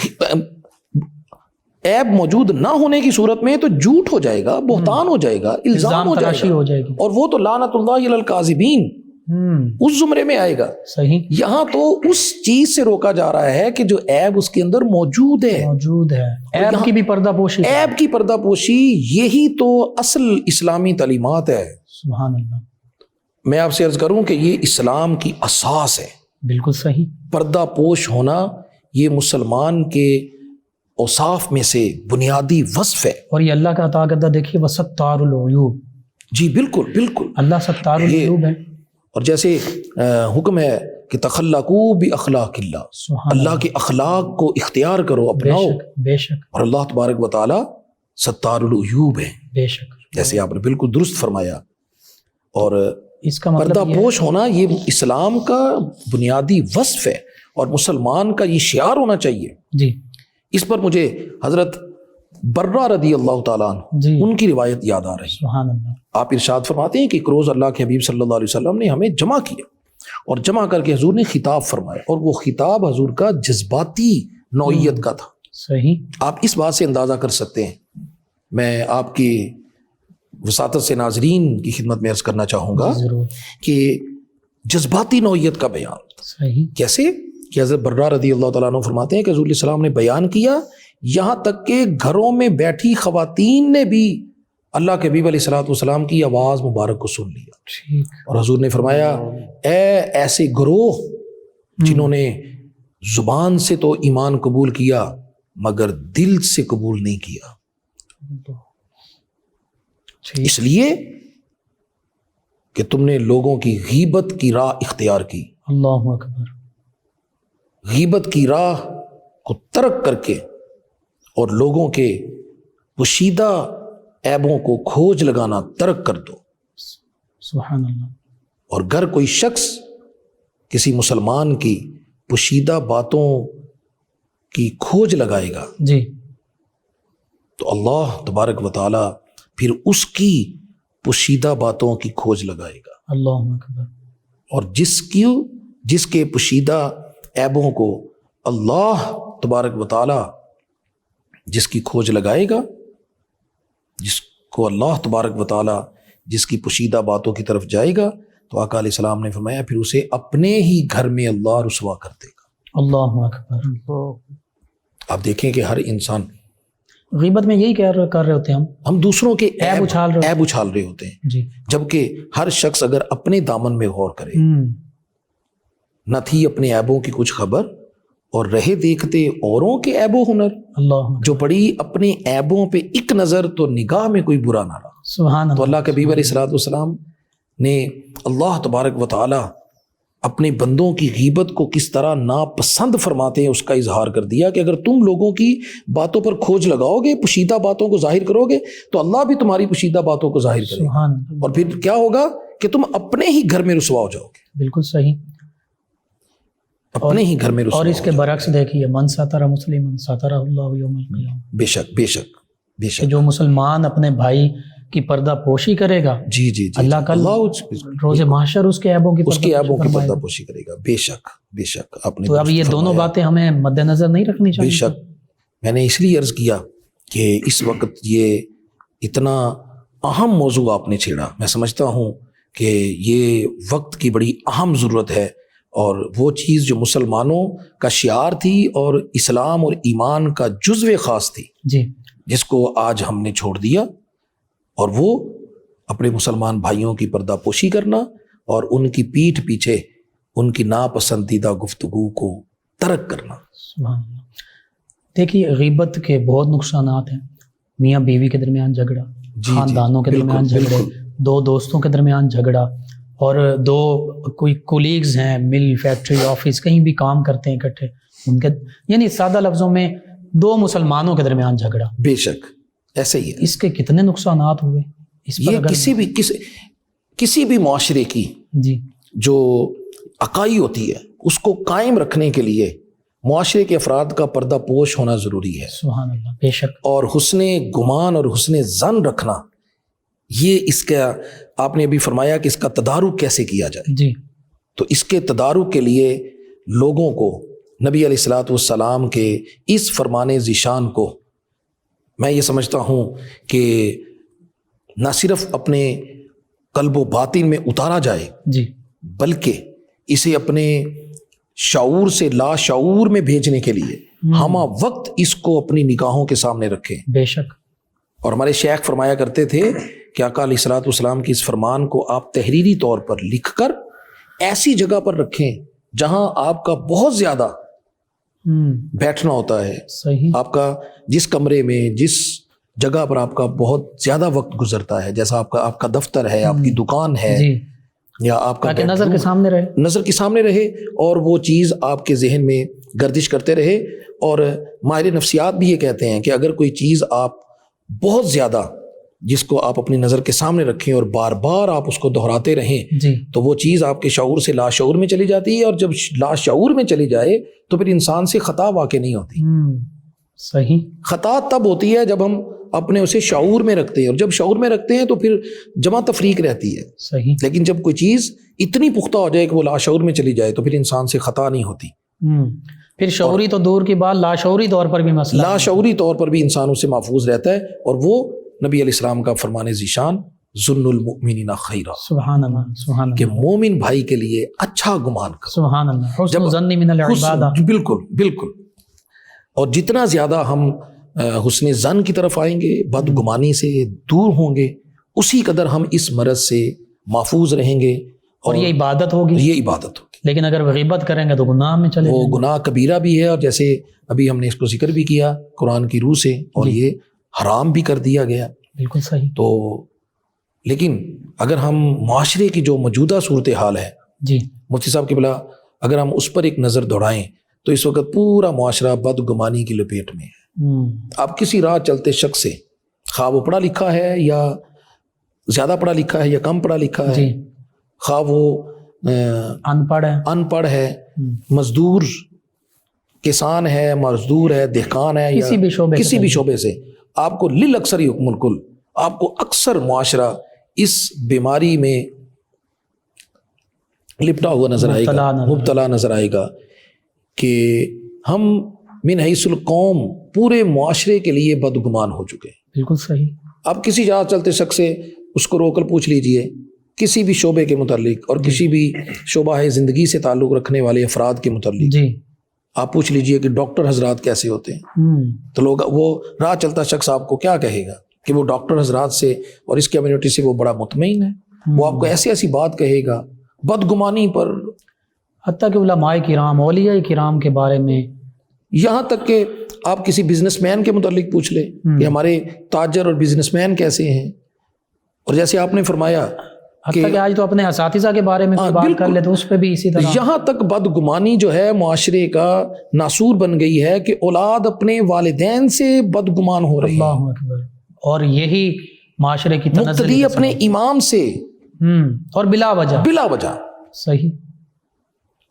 عیب موجود نہ ہونے کی صورت میں تو جھوٹ ہو جائے گا، بہتان ہو جائے گا، الزام ہو
تراشی
جائے
ہو
گا،
جائے گی،
اور وہ تو لعنت اللہ علی الکاذبین اس زمرے میں آئے گا۔
صحیح،
یہاں تو اس چیز سے روکا جا رہا ہے کہ جو عیب اس کے اندر موجود ہے،
موجود ہے، عیب کی بھی پردہ پوشی،
عیب کی پردہ پوشی، یہی تو اصل اسلامی تعلیمات ہے۔
سبحان اللہ،
میں آپ سے عرض کروں کہ یہ اسلام کی اساس ہے،
بالکل صحیح،
پردہ پوش ہونا یہ مسلمان کے اوصاف میں سے بنیادی وصف ہے۔
اور یہ اللہ کا عطا کردہ، دیکھیے وستار العیوب،
جی بالکل بالکل،
اللہ ستار العیوب ہے،
اور جیسے حکم ہے کہ تخلقوا باخلاق اللہ،
سبحان
اللہ کے اخلاق کو اختیار کرو،
بے
اپناؤ،
شک، بے شک،
اور اللہ تبارک و تعالی ستار العیوب ہے،
بے شک،
جیسے آپ نے بالکل درست فرمایا۔ اور
اس کا مطلب
پردہ پوش ہونا یہ اسلام کا بنیادی وصف ہے اور مسلمان کا یہ شعار ہونا چاہیے.
جی
اس پر مجھے حضرت برہ رضی اللہ تعالیٰ عنہ
جی
ان کی روایت یاد آ رہی.
سبحان اللہ.
آپ ارشاد فرماتے ہیں کہ ایک روز اللہ کے حبیب صلی اللہ علیہ وسلم نے ہمیں جمع کیا اور جمع کر کے حضور نے خطاب فرمایا اور وہ خطاب حضور کا جذباتی نوعیت کا تھا.
صحیح.
آپ اس بات سے اندازہ کر سکتے ہیں. میں آپ کی وساطت سے ناظرین کی خدمت میں عرض کرنا چاہوں گا
ضرور.
کہ جذباتی نوعیت کا بیان
صحیح.
کیسے کہ حضرت برہ رضی اللہ تعالیٰ عنہ فرماتے ہیں کہ حضور علیہ السلام نے بیان کیا یہاں تک کہ گھروں میں بیٹھی خواتین نے بھی اللہ کے حبیب علیہ السلام کی آواز مبارک کو سن لیا.
ٹھیک.
اور حضور نے فرمایا اے ایسے گروہ جنہوں نے زبان سے تو ایمان قبول کیا مگر دل سے قبول نہیں کیا.
ٹھیک.
اس لیے کہ تم نے لوگوں کی غیبت کی راہ اختیار کی.
اللہ اکبر.
غیبت کی راہ کو ترک کر کے اور لوگوں کے پوشیدہ عیبوں کو کھوج لگانا ترک کر دو.
سبحان اللہ.
اور اگر کوئی شخص کسی مسلمان کی پوشیدہ باتوں کی کھوج لگائے گا
جی
تو اللہ تبارک و تعالی پھر اس کی پوشیدہ باتوں کی کھوج لگائے گا.
اللہ اکبر.
اور جس کے پوشیدہ عیبوں کو اللہ تبارک و تعالی جس کی کھوج لگائے گا، جس کو اللہ تبارک و تعالی جس کی پوشیدہ باتوں کی طرف جائے گا تو آقا علیہ السلام نے فرمایا پھر اسے اپنے ہی گھر میں اللہ رسوا کر دے گا.
اللہ اکبر.
آپ دیکھیں کہ ہر انسان
غیبت میں یہی کر رہے ہوتے ہیں
ہم دوسروں کے
عیب اچھال
رہے ہوتے ہیں.
جی.
جبکہ ہر شخص اگر اپنے دامن میں غور کرے نہ تھی اپنے عیبوں کی کچھ خبر اور رہے دیکھتے اوروں کے عیب و ہنر.
اللہ
جو پڑی اپنے عیبوں پہ ایک نظر تو نگاہ میں کوئی برا نہ رہا.
سبحان
تو
اللہ.
اللہ کے حبیب علیہ السلام نے اللہ تبارک و تعالی اپنے بندوں کی غیبت کو کس طرح ناپسند فرماتے ہیں اس کا اظہار کر دیا کہ اگر تم لوگوں کی باتوں پر کھوج لگاؤ گے، پوشیدہ باتوں کو ظاہر کرو گے تو اللہ بھی تمہاری پوشیدہ باتوں کو ظاہر کرے گا.
سبحان اللہ.
اور پھر کیا ہوگا کہ تم اپنے ہی گھر میں رسوا ہو جاؤ گے.
بالکل صحیح.
اپنے ہی گھر میں رسوا.
اور اس کے برعکس دیکھیے من ستر مسلما سترہ اللہ یوم القیامہ.
بے شک بے شک بے
کہ
شک.
جو مسلمان اپنے بھائی کی پردہ پوشی کرے گا
جی جی جی
اللہ کل روز محشر اس کے عیبوں کی
پردہ پوشی کرے گا. بے شک بے شک. آپ نے
تو اب یہ دونوں باتیں ہمیں مد نظر نہیں رکھنی چاہیے.
بے شک. میں نے اس لیے عرض کیا کہ اس وقت یہ اتنا اہم موضوع آپ نے چھیڑا. میں سمجھتا ہوں کہ یہ وقت کی بڑی اہم ضرورت ہے اور وہ چیز جو مسلمانوں کا شعار تھی اور اسلام اور ایمان کا جزو خاص تھی
جی،
جس کو آج ہم نے چھوڑ دیا، اور وہ اپنے مسلمان بھائیوں کی پردہ پوشی کرنا اور ان کی پیٹھ پیچھے ان کی ناپسندیدہ گفتگو کو ترک کرنا.
سبحان اللہ. دیکھیے غیبت کے بہت نقصانات ہیں. میاں بیوی کے درمیان جھگڑا، خاندانوں کے درمیان جھگڑے، دو دوستوں کے درمیان جھگڑا، اور دو کوئی کولیگز ہیں مل فیکٹری آفس کہیں بھی کام کرتے ہیں اکٹھے، ان کے یعنی سادہ لفظوں میں دو مسلمانوں کے درمیان جھگڑا.
بے شک ایسے ہی ہے.
اس کے کتنے نقصانات ہوئے.
یہ کسی بھی معاشرے کی
جی
جو اکائی ہوتی ہے اس کو قائم رکھنے کے لیے معاشرے کے افراد کا پردہ پوش ہونا ضروری ہے.
سبحان اللہ. بے شک.
اور حسن گمان اور حسن ظن رکھنا، یہ اس کا آپ نے ابھی فرمایا کہ اس کا تدارک کیسے کیا جائے.
جی.
تو اس کے تدارک کے لیے لوگوں کو نبی علیہ الصلوۃ والسلام کے اس فرمان ذیشان کو میں یہ سمجھتا ہوں کہ نہ صرف اپنے قلب و باطن میں اتارا جائے
جی،
بلکہ اسے اپنے شعور سے لا شعور میں بھیجنے کے لیے ہمہ وقت اس کو اپنی نگاہوں کے سامنے رکھیں.
بے شک.
اور ہمارے شیخ فرمایا کرتے تھے کہ آقا علیہ الصلوۃ والسلام کی اس فرمان کو آپ تحریری طور پر لکھ کر ایسی جگہ پر رکھیں جہاں آپ کا بہت زیادہ بیٹھنا ہوتا ہے.
صحیح.
آپ کا جس کمرے میں جس جگہ پر آپ کا بہت زیادہ وقت گزرتا ہے، جیسا آپ کا دفتر ہے، آپ کی دکان ہے،
جی،
یا آپ کا
نظر کے سامنے رہے،
نظر کے سامنے رہے، اور وہ چیز آپ کے ذہن میں گردش کرتے رہے. اور ماہر نفسیات بھی یہ کہتے ہیں کہ اگر کوئی چیز آپ بہت زیادہ جس کو آپ اپنی نظر کے سامنے رکھیں اور بار بار آپ اس کو دہراتے رہیں
جی
تو وہ چیز آپ کے شعور سے لاشعور میں چلی جاتی ہے، اور جب لاشعور میں چلی جائے تو پھر انسان سے خطا واقع نہیں ہوتی۔
صحیح۔
خطا تب ہوتی ہے جب ہم اپنے اسے شعور میں رکھتے ہیں، اور جب شعور میں رکھتے ہیں تو پھر جمع تفریق رہتی ہے،
صحیح۔
لیکن جب کوئی چیز اتنی پختہ ہو جائے کہ وہ لاشعور میں چلی جائے تو پھر انسان سے خطا نہیں ہوتی۔
پھر شعوری تو دور کی بات، لاشعوری طور پر بھی مسئلہ،
لاشعوری طور پر بھی انسان اس سے محفوظ رہتا ہے، اور وہ نبی علیہ السلام کا فرمان ذیشان ظن المؤمنین خیرا،
سبحان اللہ، سبحان
کہ
اللہ،
مومن بھائی کے لیے اچھا گمان کرو۔
سبحان اللہ، حسن
جب
ظن من العبادہ،
بالکل بالکل، اور جتنا زیادہ ہم حسن ظن کی طرف آئیں گے، بدگمانی سے دور ہوں گے، اسی قدر ہم اس مرض سے محفوظ رہیں گے،
اور یہ عبادت ہوگی،
یہ عبادت ہوگی۔
لیکن اگر غیبت کریں گے تو گناہ میں چلے
وہ
جائیں گے۔
گناہ کبیرہ بھی ہے، اور جیسے ابھی ہم نے اس کو ذکر بھی کیا قرآن کی روح سے، اور
جی۔
یہ حرام بھی کر دیا گیا۔
بالکل صحیح۔
تو لیکن اگر ہم معاشرے کی جو موجودہ صورتحال ہے
جی
مفتی صاحب کی بلا، اگر ہم اس پر ایک نظر دوڑائیں تو اس وقت پورا معاشرہ بدگمانی کی لپیٹ میں ہے۔ آپ کسی راہ چلتے شخص سے، خواہ وہ پڑھا لکھا ہے یا زیادہ پڑھا لکھا ہے یا کم پڑھا لکھا ہے،
جی،
خواہ وہ
ان پڑھ ہے،
ان پڑھ ہے، مزدور کسان ہے، مزدور ہے، دہقان ہے، یا
کسی بھی شعبے سے،
کسی بھی شعبے سے، آپ کو للاکثر حکم الکل، آپ کو اکثر معاشرہ اس بیماری میں لپٹا ہوا نظر آئے گا، مبتلا نظر آئے گا، کہ ہم من حیث القوم پورے معاشرے کے لیے بدگمان ہو چکے ہیں۔
بالکل صحیح۔
آپ کسی جہاں چلتے شخص سے اس کو روک کر پوچھ لیجئے کسی بھی شعبے کے متعلق، اور کسی بھی شعبہ زندگی سے تعلق رکھنے والے افراد کے متعلق،
جی،
آپ پوچھ لیجئے کہ ڈاکٹر حضرات کیسے ہوتے ہیں، تو لوگ، وہ راہ چلتا شخص آپ کو کیا کہے گا کہ وہ ڈاکٹر حضرات سے اور اس کمیونٹی سے وہ بڑا مطمئن ہے۔ وہ آپ کو ایسی ایسی بات کہے گا بدگمانی پر،
حتیٰ کہ علماء کرام، اولیاء کرام کے بارے میں،
یہاں تک کہ آپ کسی بزنس مین کے متعلق پوچھ لیں کہ ہمارے تاجر اور بزنس مین کیسے ہیں، اور جیسے آپ نے فرمایا
حتیٰ کہ آج تو اپنے اساتذہ کے بارے میں کوئی بات کر لے تو اس پہ بھی اسی طرح،
یہاں تک بدگمانی جو ہے معاشرے کا ناسور بن گئی ہے کہ اولاد اپنے والدین سے بدگمان ہو رہی ہے،
اللہ اکبر، اور یہی معاشرے کی
مقتدی
تنزلی
اپنے امام سے
اور بلا وجہ،
صحیح۔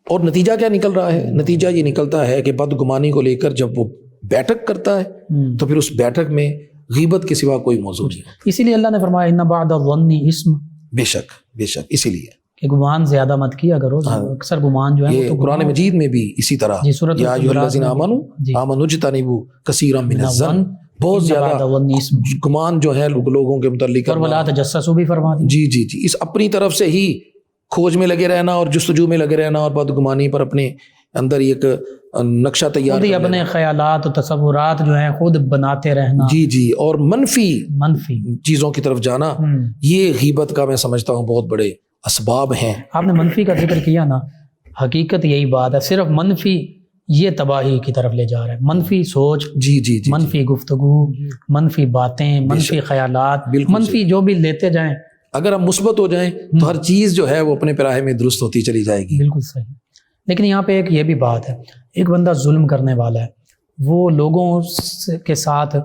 اور نتیجہ کیا نکل رہا ہے؟ نتیجہ یہ نکلتا ہے کہ بدگمانی کو لے کر جب وہ بیٹھک کرتا ہے تو پھر اس بیٹھک میں غیبت کے سوا کوئی موضوع نہیں ہوتا۔
اسی لیے اللہ نے فرمایا ان بعد الظن اسم،
بے شک بے شک، اسی لیے
کہ گمان زیادہ مت کیا کرو، اکثر گمان جو ہے وہ
یہ
تو
قرآن مجید میں بھی اسی طرح،
جی، سورۃ
یا ایھا الذین آمنوا آمنوا اجتنبوا کثیرا من الظن، بہت زیادہ گمان جو ہے لوگوں کے متعلق،
اور ولا تجسسوا بھی فرما دی،
جی جی جی، اس اپنی طرف سے ہی کھوج میں لگے رہنا اور جستجو میں لگے رہنا، اور بدگمانی پر اپنے اندر ایک نقشہ تیار
خود ہی اپنے خیالات و تصورات جو ہیں خود بناتے رہنا،
جی جی، اور منفی چیزوں کی طرف جانا، یہ غیبت کا میں سمجھتا ہوں بہت بڑے اسباب ہیں۔
آپ نے منفی کا ذکر کیا نا، حقیقت یہی بات ہے، صرف منفی یہ تباہی کی طرف لے جا رہا ہے، منفی سوچ،
جی جی جی،
منفی گفتگو، منفی باتیں، منفی خیالات، منفی جو بھی لیتے جائیں،
اگر ہم مثبت ہو جائیں تو ہر چیز جو ہے وہ اپنے پیراہے میں درست ہوتی چلی جائے گی۔
بالکل صحیح۔ لیکن یہاں پہ ایک یہ بھی بات ہے، ایک بندہ ظلم کرنے والا ہے، وہ لوگوں کے ساتھ،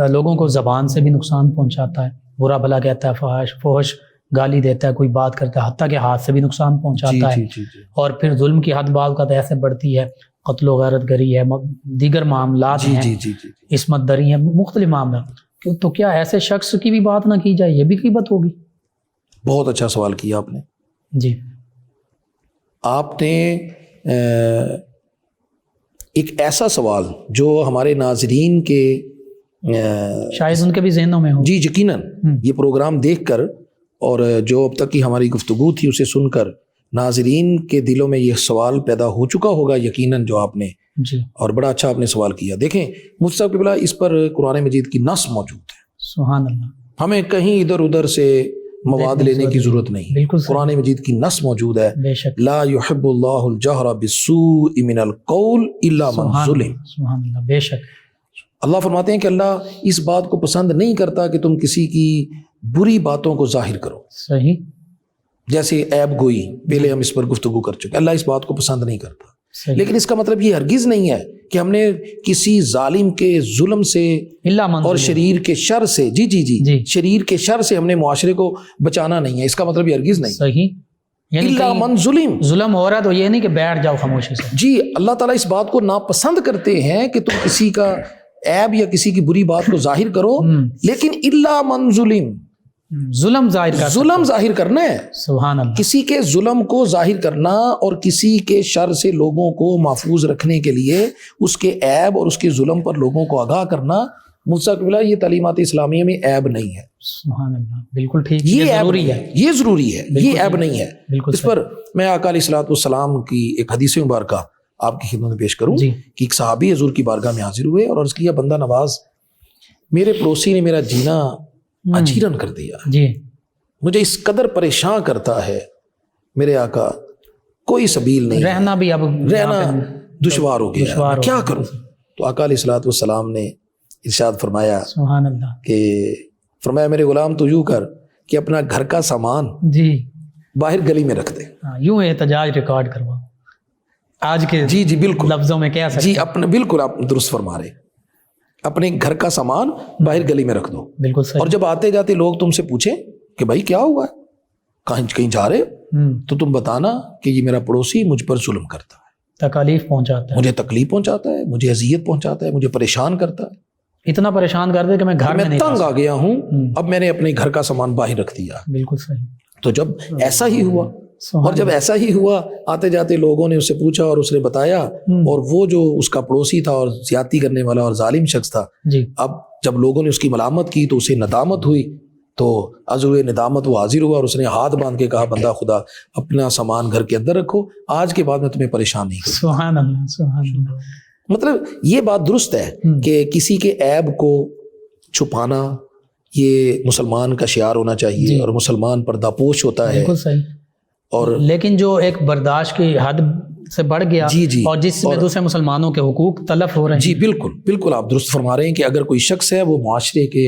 لوگوں کو زبان سے بھی نقصان پہنچاتا ہے، برا بھلا کہتا ہے، فحش گالی دیتا ہے، کوئی بات کرتا ہے، حتیٰ کہ ہاتھ سے بھی نقصان پہنچاتا ہے، اور پھر ظلم کی حد بعض کا ایسے بڑھتی ہے، قتل و غارت گری ہے، دیگر معاملات ہیں، عصمت دری ہیں، مختلف معاملات، تو کیا ایسے شخص کی بھی بات نہ کی جائے؟ یہ بھی غیبت ہوگی؟
بہت اچھا سوال کیا آپ نے۔
جی،
آپ نے ایک ایسا سوال جو ہمارے ناظرین کے
شاید ان کے بھی ذہنوں میں ہو،
جی یقیناً یہ پروگرام دیکھ کر اور جو اب تک کی ہماری گفتگو تھی اسے سن کر ناظرین کے دلوں میں یہ سوال پیدا ہو چکا ہوگا یقیناً، جو آپ نے،
جی،
اور بڑا اچھا آپ نے سوال کیا۔ دیکھیں مفتی صاحب قبلہ، اس پر قرآن مجید کی نص موجود ہے،
سبحان اللہ،
ہمیں کہیں ادھر ادھر سے مواد لینے کی ضرورت نہیں،
بالکل
قرآن مجید کی نص موجود ہے،
بے شک،
لا يحب اللہ الجہر بالسوء من القول الا من ظلم۔
سبحان اللہ، بے شک،
اللہ فرماتے ہیں کہ اللہ اس بات کو پسند نہیں کرتا کہ تم کسی کی بری باتوں کو ظاہر کرو،
صحیح،
جیسے عیب گوئی، پہلے ہم اس پر گفتگو کر چکے، اللہ اس بات کو پسند نہیں کرتا۔
صحیح۔
لیکن اس کا مطلب یہ ہرگز نہیں ہے کہ ہم نے کسی ظالم کے ظلم سے
الا من
اور
ظلم۔
شریر کے شر سے
جی۔
شریر کے شر سے ہم نے معاشرے کو بچانا نہیں ہے، اس کا مطلب یہ ہرگز نہیں۔
صحیح، یعنی
الا
کہیں
من ظلم،
ظلم ہو رہا تو یہ نہیں کہ بیٹھ جاؤ خاموشی سے۔
جی اللہ تعالیٰ اس بات کو ناپسند کرتے ہیں کہ تم کسی کا عیب یا کسی کی بری بات کو ظاہر کرو، لیکن الا من ظلم،
ظلم ظاہر کر
ظلم ظاہر کرنا ہے،
سبحان اللہ۔
کسی کے ظلم کو ظاہر کرنا اور کسی کے شر سے لوگوں کو محفوظ رکھنے کے لیے اس کے عیب اور اس کے ظلم پر لوگوں کو آگاہ کرنا مستقبلا یہ تعلیمات اسلامیہ میں عیب نہیں ہے،
سبحان اللہ، بالکل ٹھیک،
یہ عیب
ضروری
نہیں
ہے،
یہ ضروری ہے، یہ عیب نہیں ہے۔
بالکل
اس پر میں آقا علیہ الصلوۃ والسلام کی ایک حدیث مبارکہ آپ کی خدمت میں پیش کروں
جی۔
کہ ایک صحابی حضور کی بارگاہ میں حاضر ہوئے اور عرض کیا بندہ نواز، میرے پڑوسی نے میرا جینا اجیرن کر دیا،
جی،
مجھے اس قدر پریشان کرتا ہے میرے آقا، کوئی سبیل نہیں،
رہنا بھی اب
رہنا دشوار ہو گیا،
دشوار ہو
کیا
گیا۔
کروں؟ تو آقا علیہ الصلوۃ والسلام نے ارشاد فرمایا
سبحان اللہ،
کہ فرمایا میرے غلام تو یوں کر کہ اپنا گھر کا سامان
جی
باہر گلی میں رکھ دے۔
ہاں، یوں احتجاج ریکارڈ کروا آج کے
جی جی بالکل،
لفظوں میں کیا
جی اپنے بالکل آپ درست فرما رہے، اپنے گھر کا سامان باہر گلی میں رکھ دو،
بالکل
اور
صحیح۔
جب آتے جاتے لوگ تم سے پوچھیں کہ بھائی کیا ہوا ہے، کہیں جا رہے تو تم بتانا کہ یہ میرا پڑوسی مجھ پر ظلم کرتا ہے،
تکالیف پہنچاتا ہے،
مجھے تکلیف پہنچاتا ہے، مجھے اذیت پہنچاتا ہے، مجھے پریشان کرتا ہے،
اتنا پریشان کر دے کہ میں گھر میں
میں
نہیں
تنگ
رہ
آ گیا ہوں، اب میں نے اپنے گھر کا سامان باہر رکھ دیا۔
سکتا۔ بالکل صحیح،
تو جب ایسا ہی ہوا،
سبحان
اور جب ایسا ہی ہوا آتے جاتے لوگوں نے اس سے پوچھا اور اس نے بتایا، اور وہ جو اس کا پڑوسی تھا اور زیادتی کرنے والا اور ظالم شخص تھا،
جی،
اب جب لوگوں نے اس کی ملامت کی تو اسے ندامت ہوئی، تو عذر ندامت وہ حاضر ہوا اور اس نے ہاتھ باندھ کے کہا بندہ خدا اپنا سامان گھر کے اندر رکھو، آج کے بعد میں تمہیں پریشان نہیں کروں۔
سبحان اللہ، سبحان اللہ،
مطلب یہ بات درست ہے کہ کسی کے عیب کو چھپانا یہ مسلمان کا شعار ہونا چاہیے، اور مسلمان پردہ پوش ہوتا ہے،
بالکل صحیح۔
اور
لیکن جو ایک برداشت کی حد سے بڑھ گیا،
جی جی،
اور جس میں دوسرے مسلمانوں کے حقوق تلف ہو رہے ہیں،
جی بالکل بالکل آپ درست فرما رہے ہیں کہ اگر کوئی شخص ہے وہ معاشرے کے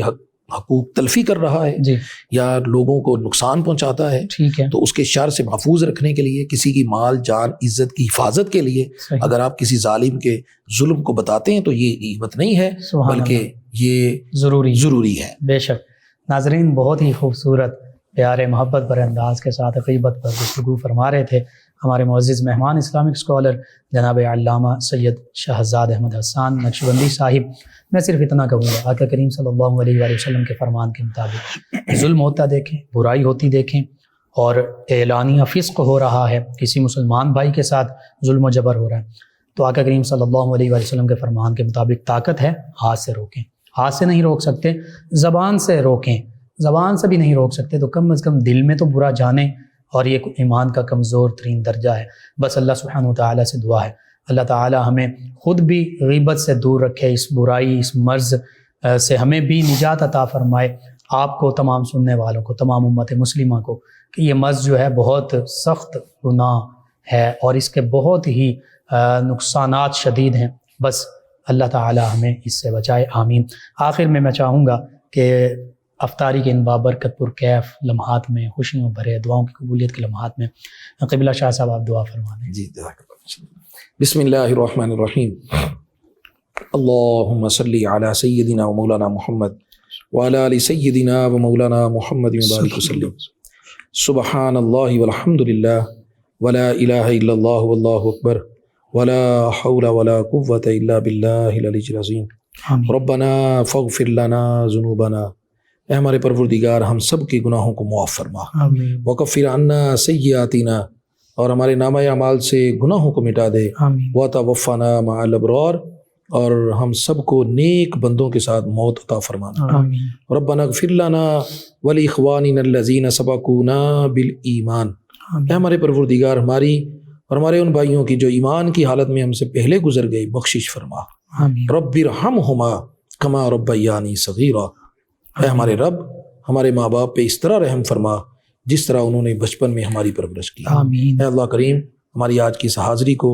حقوق تلفی کر رہا ہے
جی،
یا لوگوں کو نقصان پہنچاتا ہے،
ٹھیک ہے،
تو اس کے شر سے محفوظ رکھنے کے لیے، کسی کی مال جان عزت کی حفاظت کے لیے
صحیح،
اگر آپ کسی ظالم کے ظلم کو بتاتے ہیں تو یہ غیبت نہیں ہے،
سبحان
بلکہ یہ
ضروری
ہے۔
بے شک۔ ناظرین، بہت ہی خوبصورت پیارے محبت بھرے انداز کے ساتھ غیبت پر گفتگو فرما رہے تھے ہمارے معزز مہمان اسلامک اسکالر جناب علامہ سید شہزاد احمد حسان نقشبندی صاحب۔ میں صرف اتنا کہوں گا، آقا کریم صلی اللہ علیہ وآلہ وسلم کے فرمان کے مطابق ظلم ہوتا دیکھیں، برائی ہوتی دیکھیں، اور اعلانیہ فسق ہو رہا ہے، کسی مسلمان بھائی کے ساتھ ظلم و جبر ہو رہا ہے، تو آقا کریم صلی اللہ علیہ وآلہ وسلم کے فرمان کے مطابق طاقت ہے، ہاتھ سے روکیں۔ ہاتھ سے نہیں روک سکتے، زبان سے روکیں، زبان سے بھی نہیں روک سکتے تو کم از کم دل میں تو برا جانیں، اور یہ ایمان کا کمزور ترین درجہ ہے۔ بس اللہ سبحانہ وتعالیٰ سے دعا ہے اللہ تعالیٰ ہمیں خود بھی غیبت سے دور رکھے، اس برائی، اس مرض سے ہمیں بھی نجات عطا فرمائے، آپ کو، تمام سننے والوں کو، تمام امت مسلمہ کو، کہ یہ مرض جو ہے بہت سخت گناہ ہے اور اس کے بہت ہی نقصانات شدید ہیں۔ بس اللہ تعالیٰ ہمیں اس سے بچائے، آمین۔ آخر میں چاہوں گا کہ افطاری کے ان بابرکت پر کیف لمحات میں، خوشیوں بھرے دعاؤں کی قبولیت کے لمحات میں قبلہ شاہ صاحب آپ دعا فرما دیں۔
جی بسم اللہ الرحمن الرحیم، اللہم صلی علی سیدنا و مولانا محمد وعلی آل سیدنا و مولانا محمد وبارک وسلم۔ سبحان اللہ والحمد للہ ولا الہ الا اللہ واللہ اکبر ولا حول ولا قوة الا باللہ العلی العظیم۔ ربنا فاغفر لنا ذنوبنا، اے ہمارے پروردگار ہم سب کے گناہوں کو معاف فرما،
آمین،
وکفر عنا سیئاتنا، اور ہمارے نامہ اعمال سے گناہوں کو مٹا دے،
آمین،
وتوفنا مع الابرار، اور ہم سب کو نیک بندوں کے ساتھ موت عطا فرمانا۔
آمین،
ربنا اغفر لنا ولاخواننا الذین سبقونا بالایمان، اے ہمارے پروردگار ہماری اور ہمارے ان بھائیوں کی جو ایمان کی حالت میں ہم سے پہلے گزر گئے بخشش فرما۔
آمین،
رب ارحمہما کما ربیانی صغیرا، اے ہمارے رب ہمارے ماں باپ پہ اس طرح رحم فرما جس طرح انہوں نے بچپن میں ہماری پرورش کی۔
آمین،
اے اللہ کریم ہماری آج کی اس حاضری کو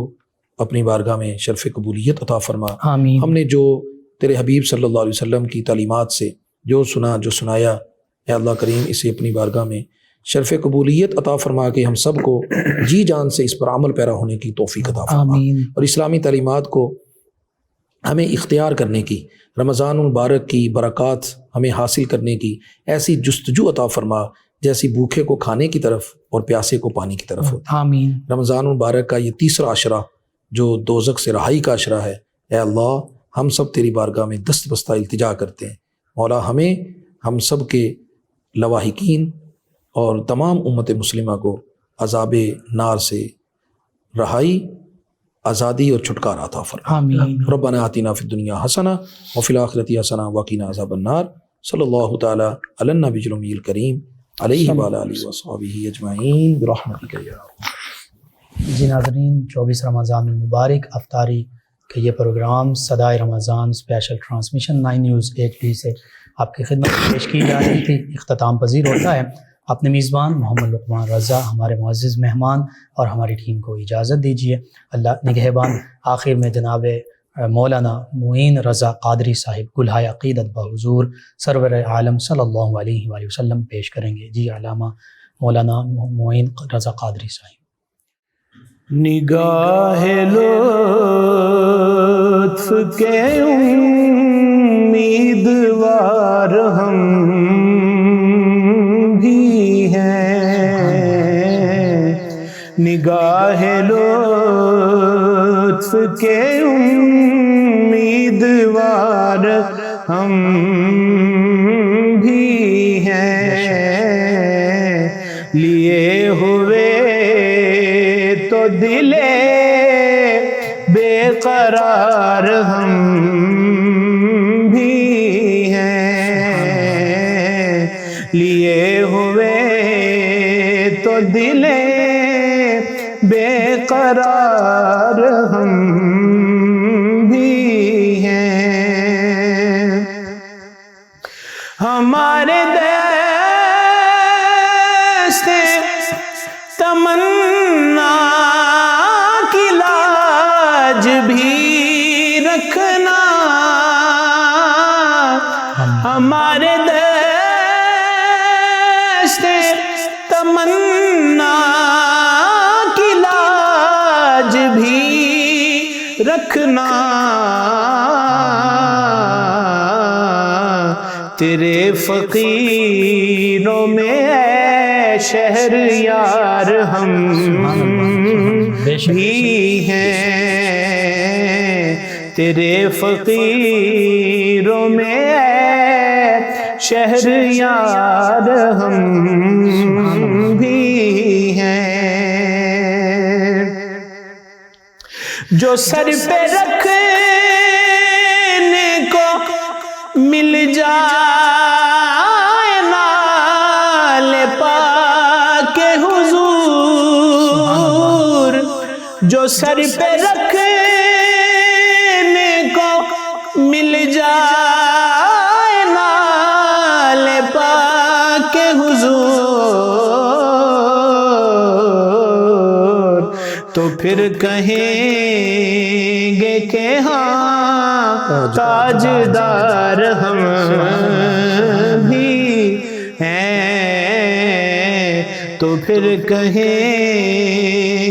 اپنی بارگاہ میں شرف قبولیت عطا فرما۔
آمین،
ہم نے جو تیرے حبیب صلی اللہ علیہ وسلم کی تعلیمات سے جو سنا، جو سنایا، اے اللہ کریم اسے اپنی بارگاہ میں شرف قبولیت عطا فرما کے ہم سب کو جی جان سے اس پر عمل پیرا ہونے کی توفیق عطا فرما،
آمین۔
اور اسلامی تعلیمات کو ہمیں اختیار کرنے کی، رمضان المبارک کی برکات ہمیں حاصل کرنے کی ایسی جستجو عطا فرما جیسی بھوکے کو کھانے کی طرف اور پیاسے کو پانی کی طرف ہوتی ہے۔
آمین۔
رمضان المبارک کا یہ تیسرا عشرہ جو دوزخ سے رہائی کا عشرہ ہے، اے اللہ ہم سب تیری بارگاہ میں دست بستہ التجا کرتے ہیں، مولا ہمیں، ہم سب کے لواحقین اور تمام امت مسلمہ کو عذاب نار سے رہائی، آزادی اور چھٹکارا عطا فرما۔
آمین۔
ربنا آتنا فی الدنیا حسنہ وفی الآخرۃ حسنہ وقنا عذاب النار۔ صلی اللہ تعالی علی النبی الامی الکریم علیہ وعلی آلہ وصحبہ اجمعین برحمتک یا ارحم۔
جی ناظرین، 24 رمضان المبارک افطاری کا یہ پروگرام صدائے رمضان اسپیشل ٹرانسمیشن 9 نیوز HD سے آپ کی خدمت میں پیش کی جا رہی تھی، اختتام پذیر ہوتا ہے۔ اپنے میزبان محمد لقمان رضا، ہمارے معزز مہمان اور ہماری ٹیم کو اجازت دیجیے۔ اللہ نگہبان۔ آخر میں جناب مولانا معین رضا قادری صاحب کلہائے عقیدت بحضور سرور عالم صلی اللہ علیہ وآلہ وسلم پیش کریں گے۔ جی علامہ مولانا معین رضا قادری صاحب۔
نگاہ لطف کے امیدوار ہم بھی ہیں، نگاہ لطف کے امیدوار ہم بھی ہیں، لیے ہوئے تو دل بے قرار ہم بھی ہیں، لیے ہوئے تو دل بے قرار ہم بھی ہیں، ہمارے دست تمنا کی لاج بھی رکھنا، ہمارے دست تمنا کی لاج بھی رکھنا، تیرے فقیروں میں اے شہر یار ہم بھی ہیں، تیرے فقیروں میں اے شہر یار ہم بھی ہیں، جو سر پہ رکھنے کو مل جائے نال پاک حضور، جو سر پہ رکھنے کو مل جائے نال پاک حضور، تو پھر کہیں گے کہ ہاں تاجدار ہم بھی ہیں، تو پھر کہیں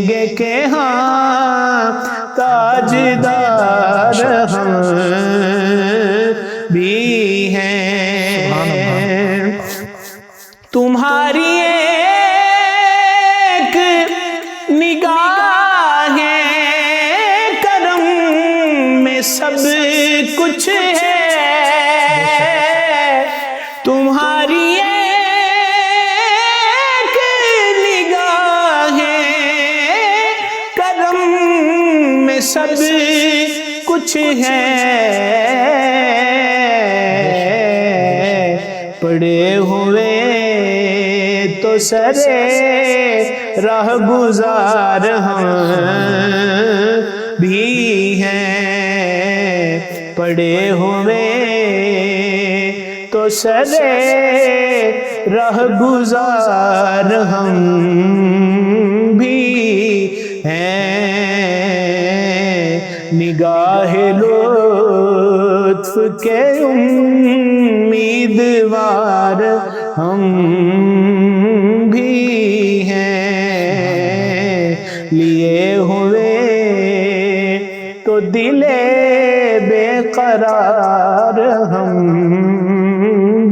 گے کہ ہاں تاجدار ہم بھی ہیں، تمہاری ایک نگاہ کرم میں سب کچھ ہے، تمہاری ایک نگاہ کرم میں سب کچھ ہے، پڑے ہوئے تو سرے راہ گزار ہم بھی ہیں، پڑے ہوئے تو سرے راہ گزار ہم بھی ہیں، نگاہ لطف کے امیدوار ہم بھی دلے بے قرار ہم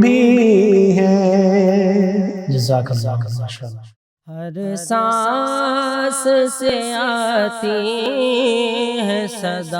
بھی ہیں۔
جزاک اللہ ماشاءاللہ۔
ہر سانس سے آتی ہے صدائے